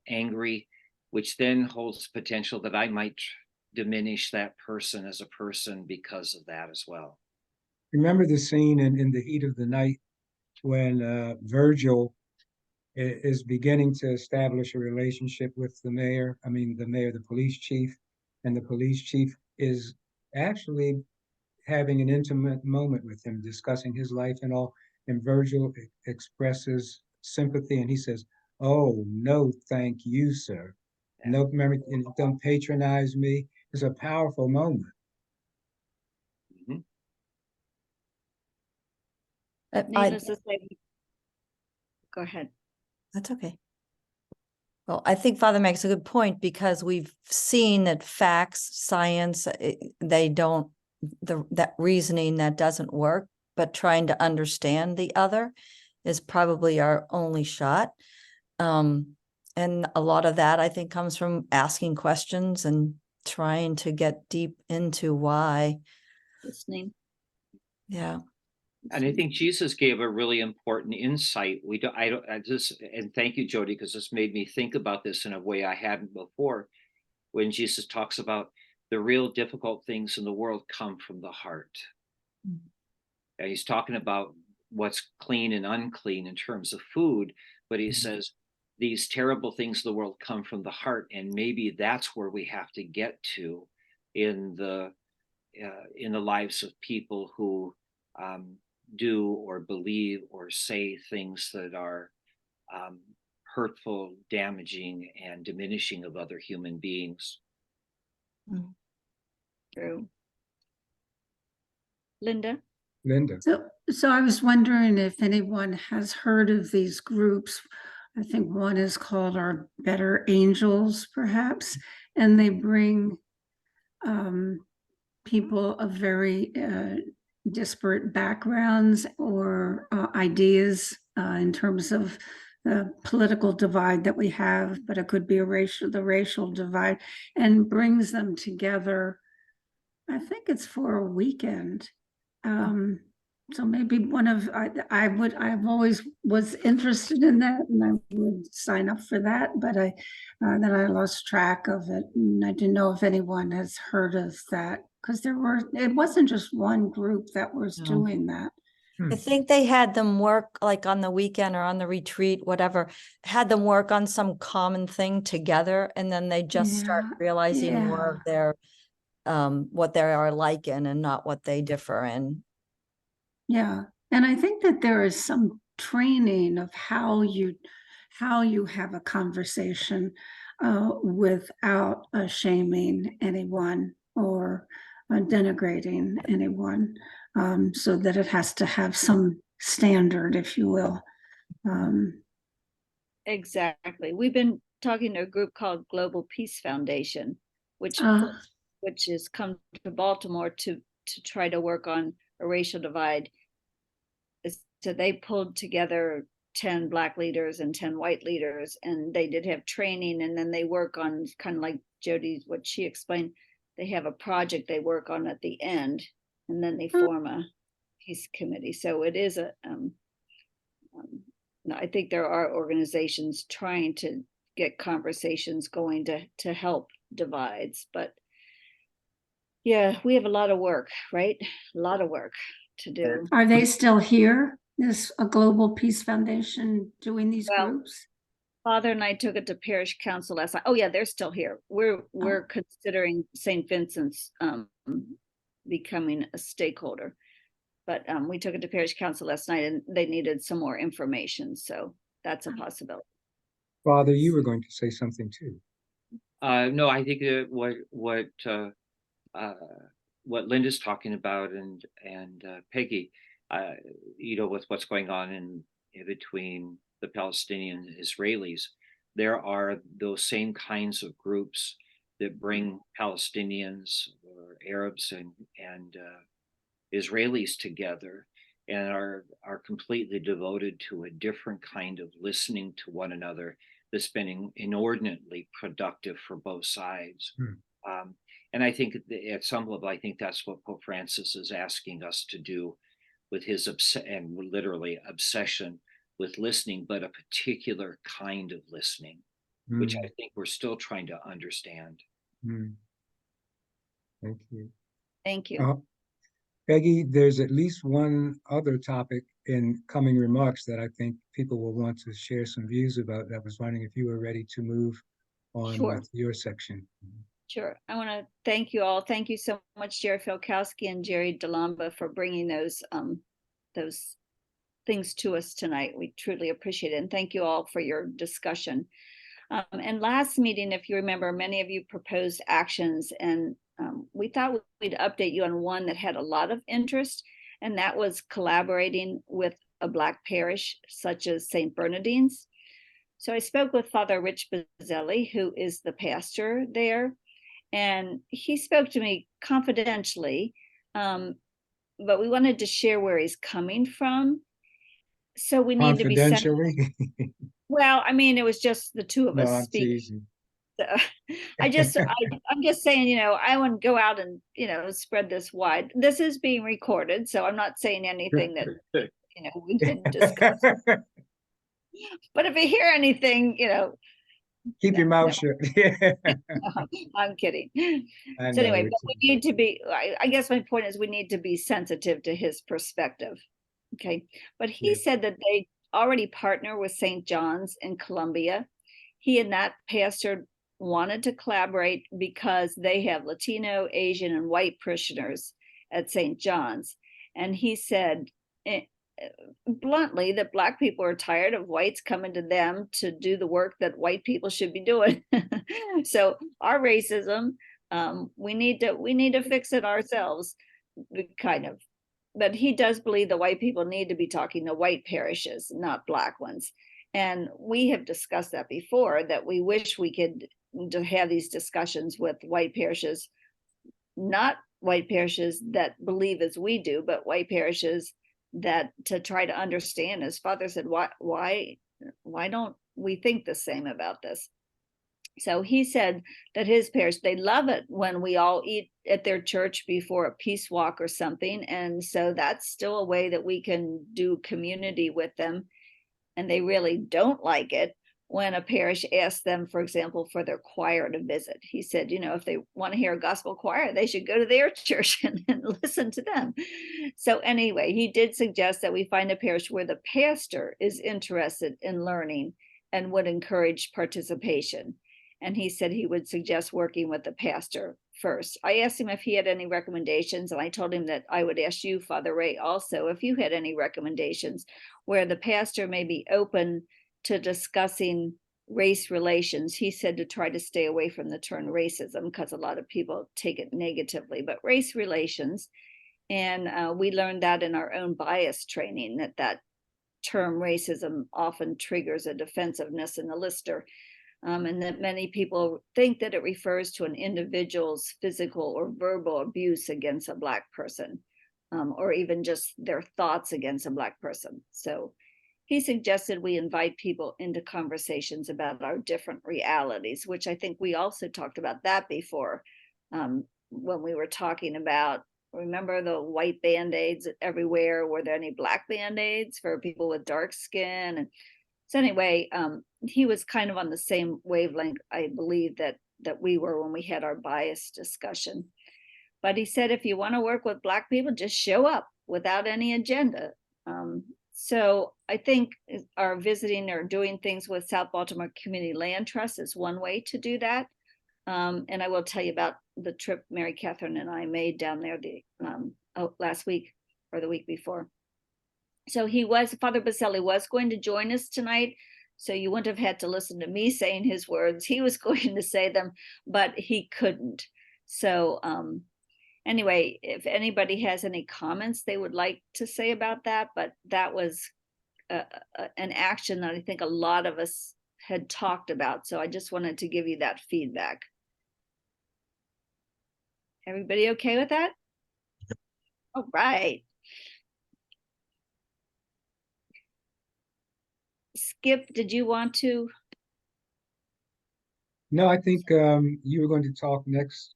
angry, which then holds potential that I might diminish that person as a person because of that as well. Remember the scene in The Heat of the Night when Virgil is beginning to establish a relationship with the police chief, and the police chief is actually having an intimate moment with him, discussing his life and all. And Virgil expresses sympathy, and he says, "Oh, no, thank you, sir. No, remember, don't patronize me." It's a powerful moment. Needless to say, go ahead. That's okay. Well, I think Father makes a good point, because we've seen that facts, science, that reasoning that doesn't work, but trying to understand the other is probably our only shot. And a lot of that, I think, comes from asking questions and trying to get deep into why. Listening. Yeah. And I think Jesus gave a really important insight. And thank you, Jody, because this made me think about this in a way I hadn't before. When Jesus talks about the real difficult things in the world come from the heart. And he's talking about what's clean and unclean in terms of food, but he says these terrible things in the world come from the heart, and maybe that's where we have to get to in the lives of people who do or believe or say things that are hurtful, damaging, and diminishing of other human beings. True. Linda? So I was wondering if anyone has heard of these groups. I think one is called Our Better Angels, perhaps, and they bring people of very disparate backgrounds or ideas in terms of the political divide that we have, but it could be the racial divide, and brings them together. I think it's for a weekend. So maybe I've always was interested in that, and I would sign up for that, but then I lost track of it, and I didn't know if anyone has heard of that, because it wasn't just one group that was No. doing that. I think they had them work like on the weekend or on the retreat, whatever, had them work on some common thing together, and then they just start realizing more of their what they are like in and not what they differ in. Yeah, and I think that there is some training of how you have a conversation without shaming anyone or denigrating anyone, so that it has to have some standard, if you will. Exactly. We've been talking to a group called Global Peace Foundation, which has come to Baltimore to try to work on a racial divide. So they pulled together 10 Black leaders and 10 white leaders, and they did have training, and then they work on, kind of like Jody, what she explained, they have a project they work on at the end, and then they form a peace committee. So it is I think there are organizations trying to get conversations going to help divides, but yeah, we have a lot of work, right? A lot of work to do. Are they still here? Is a Global Peace Foundation doing these groups? Father and I took it to parish council last night. Oh yeah, they're still here. We're considering St. Vincent's becoming a stakeholder, but we took it to parish council last night, and they needed some more information, so that's a possibility. Father, you were going to say something too. No, I think that what Linda's talking about and Peggy, with what's going on in between the Palestinians and Israelis, there are those same kinds of groups that bring Palestinians or Arabs and Israelis together, and are completely devoted to a different kind of listening to one another that's been inordinately productive for both sides. And I think at some level, I think that's what Pope Francis is asking us to do with his literally obsession with listening, but a particular kind of listening, which I think we're still trying to understand. Thank you. Thank you. Peggy, there's at least one other topic in coming remarks that I think people will want to share some views about. I was wondering if you were ready to move on with your section. Sure. I want to thank you all. Thank you so much, Jerry Filkowski and Jerry DeLamba, for bringing those things to us tonight. We truly appreciate it. And thank you all for your discussion. And last meeting, if you remember, many of you proposed actions, and we thought we'd update you on one that had a lot of interest, and that was collaborating with a Black parish such as St. Bernardine's. So I spoke with Father Rich Bazzelli, who is the pastor there, and he spoke to me confidentially, but we wanted to share where he's coming from. So we need to be confidentially. Well, I mean, it was just the two of us speaking. So I'm just saying, I wouldn't go out and, spread this wide. This is being recorded, so I'm not saying anything that, we didn't discuss. But if you hear anything, keep your mouth shut. I'm kidding. So anyway, but we need to be, I guess my point is we need to be sensitive to his perspective. Okay. But he said that they already partner with St. John's in Colombia. He and that pastor wanted to collaborate because they have Latino, Asian, and white parishioners at St. John's. And he said bluntly that Black people are tired of whites coming to them to do the work that white people should be doing. So our racism, we need to fix it ourselves, kind of. But he does believe that white people need to be talking to white parishes, not Black ones. And we have discussed that before, that we wish we could to have these discussions with white parishes, not white parishes that believe as we do, but white parishes that to try to understand. As Father said, why don't we think the same about this? So he said that his parish, they love it when we all eat at their church before a peace walk or something. And so that's still a way that we can do community with them. And they really don't like it when a parish asks them, for example, for their choir to visit. He said, if they want to hear a gospel choir, they should go to their church and listen to them. So anyway, he did suggest that we find a parish where the pastor is interested in learning and would encourage participation. And he said he would suggest working with the pastor first. I asked him if he had any recommendations, and I told him that I would ask you, Father Ray, also, if you had any recommendations where the pastor may be open to discussing race relations. He said to try to stay away from the term racism because a lot of people take it negatively, but race relations. And we learned that in our own bias training, that term racism often triggers a defensiveness in the listener. And that many people think that it refers to an individual's physical or verbal abuse against a Black person, or even just their thoughts against a Black person. So he suggested we invite people into conversations about our different realities, which I think we also talked about that before, when we were talking about, remember the white Band-Aids everywhere? Were there any Black Band-Aids for people with dark skin? And so anyway, he was kind of on the same wavelength, I believe, that we were when we had our bias discussion. But he said, if you want to work with Black people, just show up without any agenda. So I think our visiting or doing things with South Baltimore Community Land Trust is one way to do that. And I will tell you about the trip Mary Catherine and I made down there last week or the week before. So Father Baselli was going to join us tonight. So you wouldn't have had to listen to me saying his words. He was going to say them, but he couldn't. So anyway, if anybody has any comments they would like to say about that, but that was an action that I think a lot of us had talked about. So I just wanted to give you that feedback. Everybody okay with that? All right. Skip, did you want to? No, I think you were going to talk next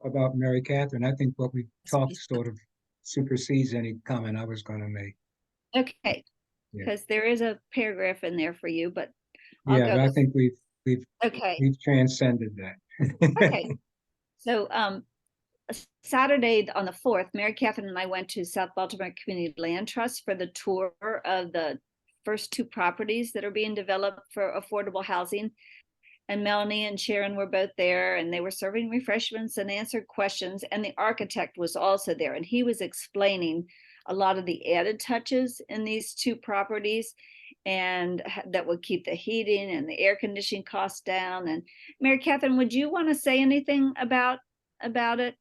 about Mary Catherine. I think what we talked sort of supersedes any comment I was going to make. Okay, because there is a paragraph in there for you, but yeah, but I think we've transcended that. Okay, so Saturday on the 4th, Mary Catherine and I went to South Baltimore Community Land Trust for the tour of the first 2 properties that are being developed for affordable housing. And Melanie and Sharon were both there, and they were serving refreshments and answered questions. And the architect was also there, and he was explaining a lot of the added touches in these 2 properties, and that would keep the heating and the air conditioning costs down. And Mary Catherine, would you want to say anything about it?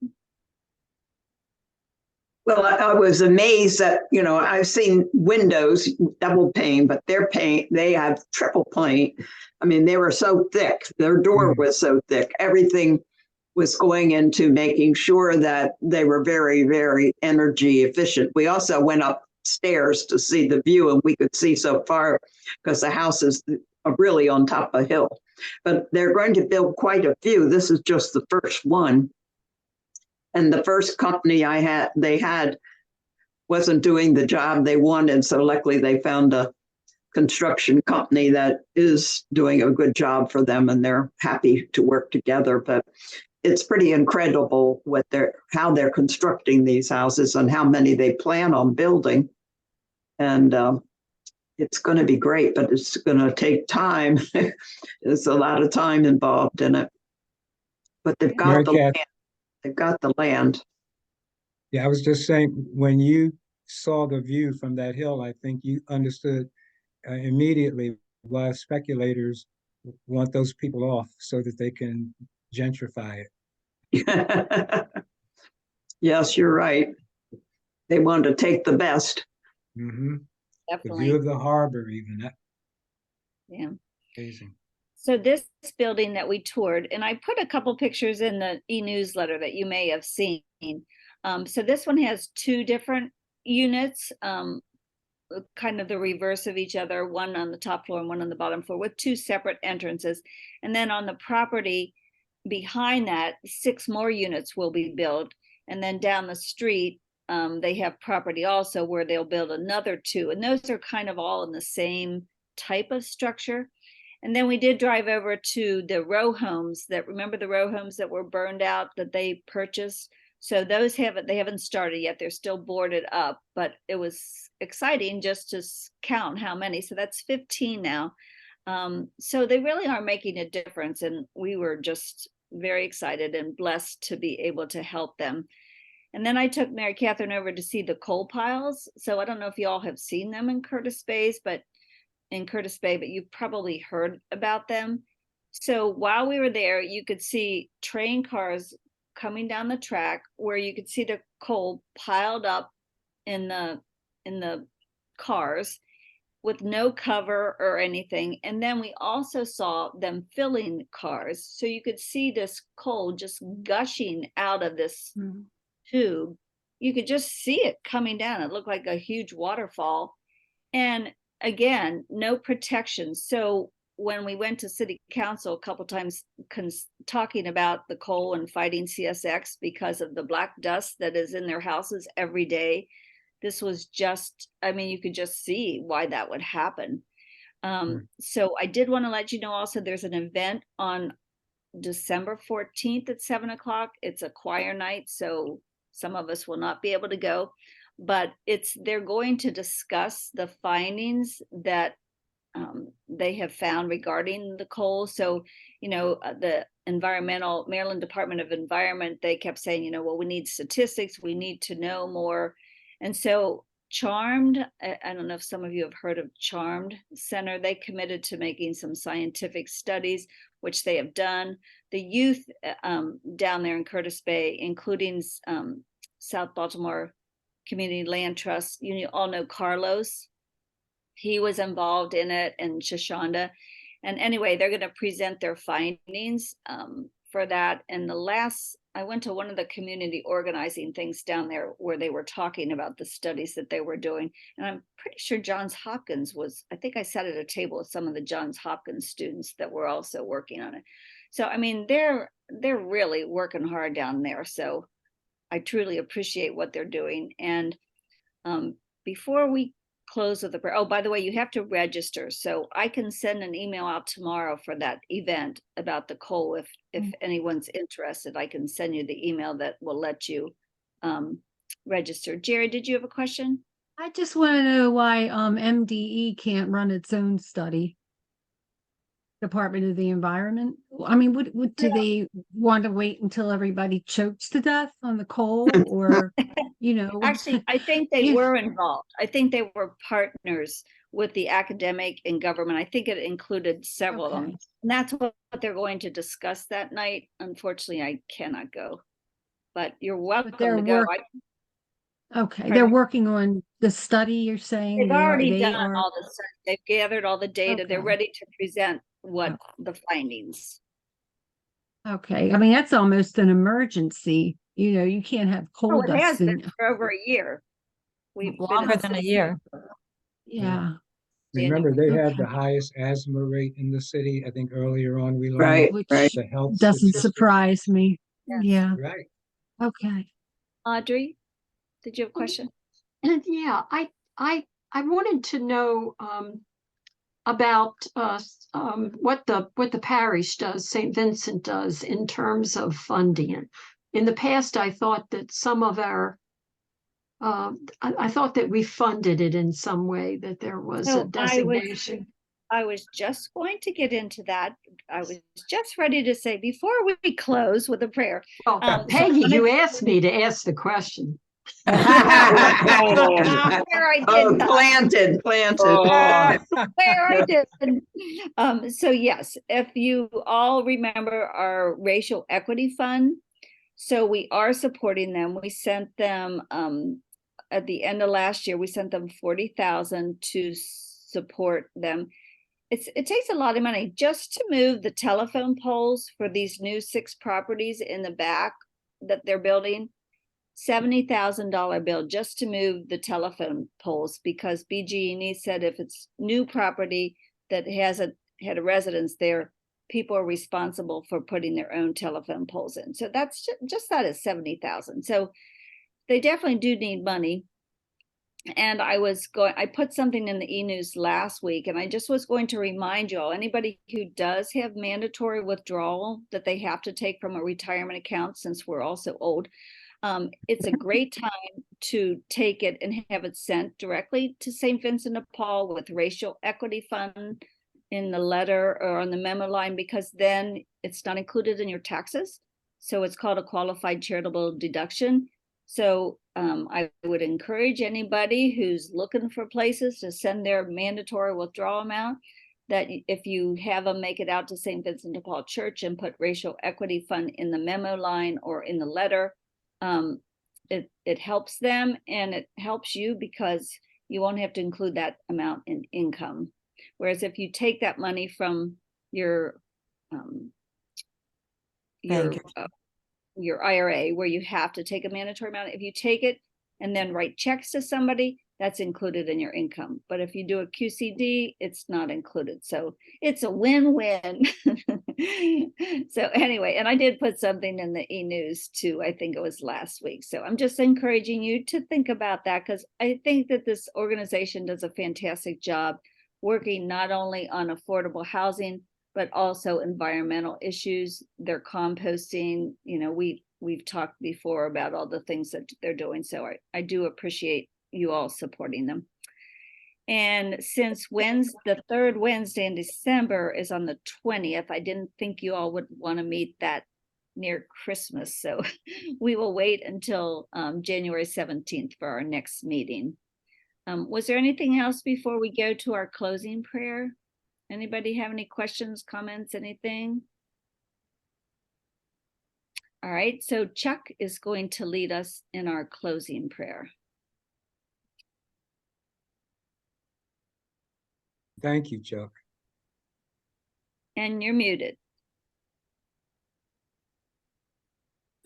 Well, I was amazed that, I've seen windows double pane, but they have triple pane. I mean, they were so thick. Their door was so thick. Everything was going into making sure that they were very, very energy efficient. We also went upstairs to see the view, and we could see so far because the house is really on top of a hill. But they're going to build quite a few. This is just the first one. And the first company they had wasn't doing the job they wanted. So luckily they found a construction company that is doing a good job for them, and they're happy to work together. But it's pretty incredible how they're constructing these houses and how many they plan on building. And it's going to be great, but it's going to take time. There's a lot of time involved in it. But they've got the land. They've got the land. Yeah, I was just saying, when you saw the view from that hill, I think you understood immediately why speculators want those people off so that they can gentrify it. Yes, you're right. They want to take the best. Mm-hmm. Definitely. The view of the harbor, even. Yeah. Amazing. So this building that we toured, and I put a couple pictures in the e-newsletter that you may have seen. So this one has two different units, kind of the reverse of each other, one on the top floor and one on the bottom floor, with two separate entrances. And then on the property behind that, 6 more units will be built. And then down the street, they have property also where they'll build another 2. And those are kind of all in the same type of structure. And then we did drive over to the row homes remember the row homes that were burned out that they purchased. So those they haven't started yet. They're still boarded up, but it was exciting just to count how many. So that's 15 now. So they really are making a difference. And we were just very excited and blessed to be able to help them. And then I took Mary Catherine over to see the coal piles. So I don't know if you all have seen them in Curtis Bay, but you've probably heard about them. So while we were there, you could see train cars coming down the track where you could see the coal piled up in the cars with no cover or anything. And then we also saw them filling cars. So you could see this coal just gushing out of this tube. You could just see it coming down. It looked like a huge waterfall. And again, no protection. So when we went to city council a couple times talking about the coal and fighting CSX because of the black dust that is in their houses every day, this was just, I mean, you could just see why that would happen. So I did want to let you know also there's an event on December 14th at 7:00. It's a choir night, so some of us will not be able to go, but they're going to discuss the findings that they have found regarding the coal. So, the Maryland Department of Environment, they kept saying, well, we need statistics, we need to know more. And so Charmed, I don't know if some of you have heard of Charmed Center, they committed to making some scientific studies, which they have done. The youth down there in Curtis Bay, including South Baltimore Community Land Trust, you all know Carlos. He was involved in it, and Shoshanda. And anyway, they're going to present their findings for that. And I went to one of the community organizing things down there where they were talking about the studies that they were doing. And I'm pretty sure Johns Hopkins I think I sat at a table with some of the Johns Hopkins students that were also working on it. So, I mean, they're really working hard down there. So I truly appreciate what they're doing. And before we close with the prayer, oh, by the way, you have to register. So I can send an email out tomorrow for that event about the coal. If anyone's interested, I can send you the email that will let you register. Jerry, did you have a question? I just want to know why MDE can't run its own study. Department of the Environment. I mean, do they want to wait until everybody chokes to death on the coal, or Actually, I think they were involved. I think they were partners with the academic and government. I think it included several of them. And that's what they're going to discuss that night. Unfortunately, I cannot go, but you're welcome to go. They're working on the study, you're saying? They've already done all the study. They've gathered all the data. They're ready to present the findings. Okay. I mean, that's almost an emergency. You can't have coal dust. It has been for over a year. Longer than a year. Yeah. Remember, they have the highest asthma rate in the city. I think earlier on we learned which the health doesn't statistics. surprise me. Yes. Yeah. Right. Okay. Audrey, did you have a question? Yeah, I wanted to know about what the parish does, St. Vincent does in terms of funding. In the past, I thought that some of our I thought that we funded it in some way, that there was a designation. I was just going to get into that. I was just ready to say before we close with a prayer. Well, Peggy, you asked me to ask the question. Planted. Where I did. So yes, if you all remember our racial equity fund, so we are supporting them. We sent them at the end of last year. We sent them $40,000 to support them. it takes a lot of money just to move the telephone poles for these new 6 properties in the back that they're building. $70,000 bill just to move the telephone poles, because BG&E said if it's new property that had a residence there, people are responsible for putting their own telephone poles in. So that's just that is $70,000. So they definitely do need money. And I put something in the e-news last week, and I just was going to remind you all, anybody who does have mandatory withdrawal that they have to take from a retirement account, since we're all so old, it's a great time to take it and have it sent directly to St. Vincent de Paul with racial equity fund in the letter or on the memo line, because then it's not included in your taxes. So it's called a qualified charitable deduction. So I would encourage anybody who's looking for places to send their mandatory withdrawal amount, that if you have them make it out to St. Vincent de Paul Church and put racial equity fund in the memo line or in the letter, it helps them and it helps you, because you won't have to include that amount in income. Whereas if you take that money from your IRA, where you have to take a mandatory amount, if you take it and then write checks to somebody, that's included in your income. But if you do a QCD, it's not included. So it's a win-win. So anyway, and I did put something in the e-news too. I think it was last week. So I'm just encouraging you to think about that, because I think that this organization does a fantastic job working not only on affordable housing, but also environmental issues. They're composting, we've talked before about all the things that they're doing. So I do appreciate you all supporting them. And since the third Wednesday in December is on the 20th, I didn't think you all would want to meet that near Christmas. So we will wait until January 17th for our next meeting. Was there anything else before we go to our closing prayer? Anybody have any questions, comments, anything? All right, so Chuck is going to lead us in our closing prayer. Thank you, Chuck. And you're muted.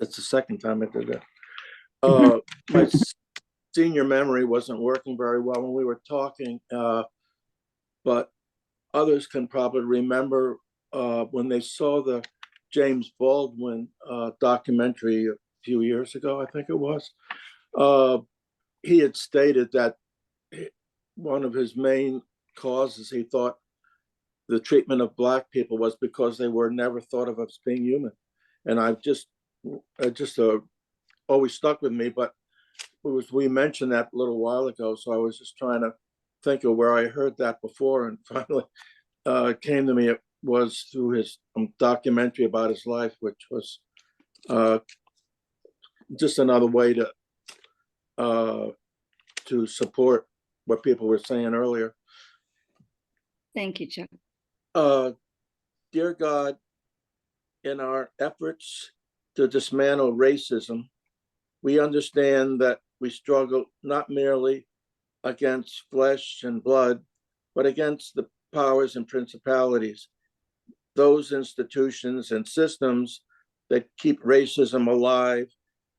That's the second time I did that. My senior memory wasn't working very well when we were talking, but others can probably remember when they saw the James Baldwin documentary a few years ago, I think it was. He had stated that one of his main causes, he thought the treatment of Black people was because they were never thought of as being human. And always stuck with me, but we mentioned that a little while ago, so I was just trying to think of where I heard that before, and finally came to me. It was through his documentary about his life, which was just another way to support what people were saying earlier. Thank you, Chuck. Dear God, in our efforts to dismantle racism, we understand that we struggle not merely against flesh and blood, but against the powers and principalities, those institutions and systems that keep racism alive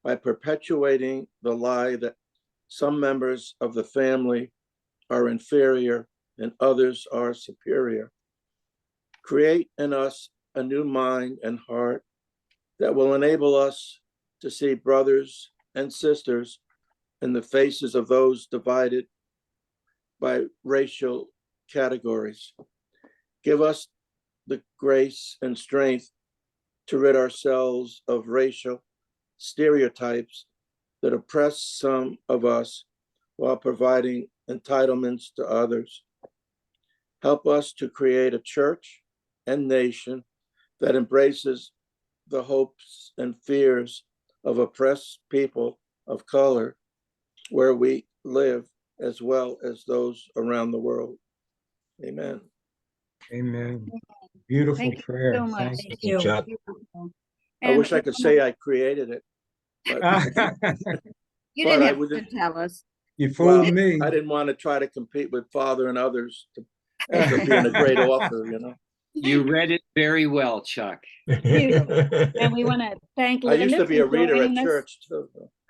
by perpetuating the lie that some members of the family are inferior and others are superior. Create in us a new mind and heart that will enable us to see brothers and sisters in the faces of those divided by racial categories. Give us the grace and strength to rid ourselves of racial stereotypes that oppress some of us while providing entitlements to others. Help us to create a church and nation that embraces the hopes and fears of oppressed people of color where we live, as well as those around the world. Amen. Amen. Beautiful Thank prayer. you so much. Thank you, Chuck. I wish I could say I created it, but you didn't have to tell us. You fooled me. I didn't want to try to compete with Father and others Ends up being a great author, you know. You read it very well, Chuck. And we want to thank I Linda used to be a for reader at joining us. church too.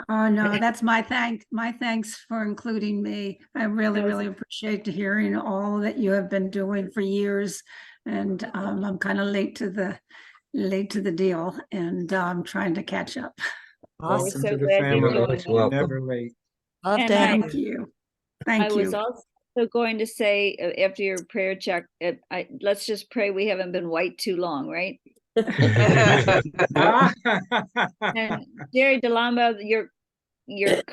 Oh, no, that's my thanks for including me. I really, That was- really appreciate hearing all that you have been doing for years. And I'm kind of late to the deal, and I'm trying to catch up. Well, we're Awesome. so To the glad you family. joined us. You're never late. Love And to have Thank you. you. I Thank was you. also going to say, after your prayer, Chuck, let's just pray we haven't been white too long, right? And Jerry DeLamba, your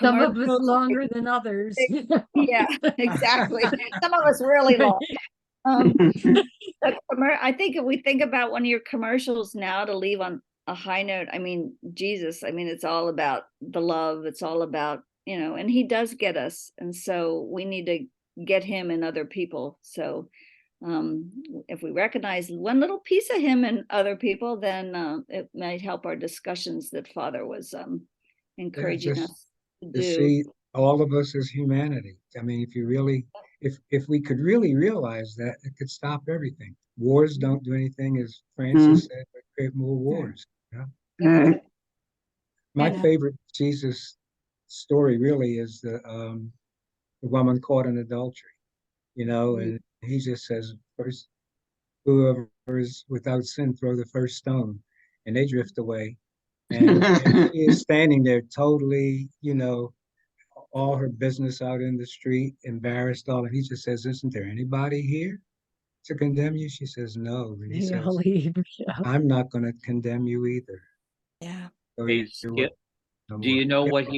Some of us commercials. longer than others. Yeah, exactly. Some of us really long. I think if we think about one of your commercials now to leave on a high note, I mean, Jesus, I mean, it's all about the love. It's all about, and he does get us. And so we need to get him and other people. So if we recognize one little piece of him and other people, then it might help our discussions that Father was encouraging just us to To do. see all of us as humanity. I mean, if we could really realize that, it could stop everything. Wars don't do anything, as Francis said, but create more wars. My And- favorite Jesus story really is the woman caught in adultery, and he just says, first, whoever is without sin, throw the first stone, and they drift away. And she is standing there totally, all her business out in the street, embarrassed, all, and he just says, isn't there anybody here to condemn you? She says, no. And he says, I'm not going to condemn you either. Yeah. So Hey, you're Skip, no do you more. know Yeah. what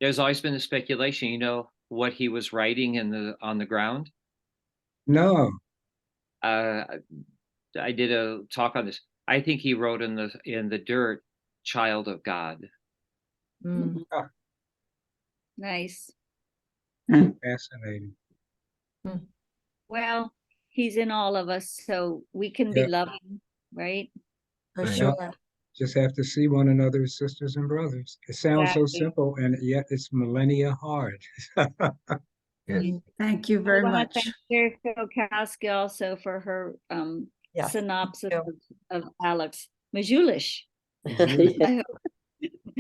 there's always been a speculation, what he was writing on the ground? No. I did a talk on this. I think he wrote in the dirt, child of God. Mm. Nice. Fascinating. Well, he's in all of us, so we can be Yeah. loving, right? For Yeah. sure. Just have to see one another as sisters and brothers. It sounds so Exactly. simple, and yet it's millennia hard. Thank you I very want much. to thank Sherry Filkowski also for her Yeah. synopsis Thank of Alex Majulish. Yeah.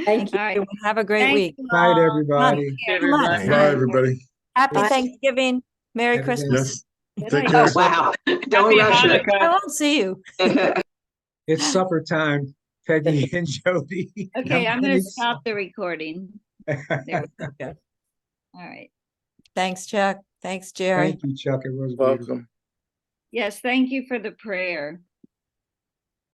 Thank you. All right. Have a great Thank week. you Night, all. everybody. Take care. Come on. Everybody. Bye, everybody. Happy Bye. Thanksgiving. Merry Happy Christmas. Yes. Good Take night. care. Wow. Don't Happy rush it. I Hanukkah. won't see you. It's supper time, Peggy and Jody. Okay, I'm How going many- to stop the recording. There we go. Okay. All right. Thanks, Chuck. Thanks, Jerry. Thank you, Chuck. It was beautiful. Welcome. Yes, thank you for the prayer.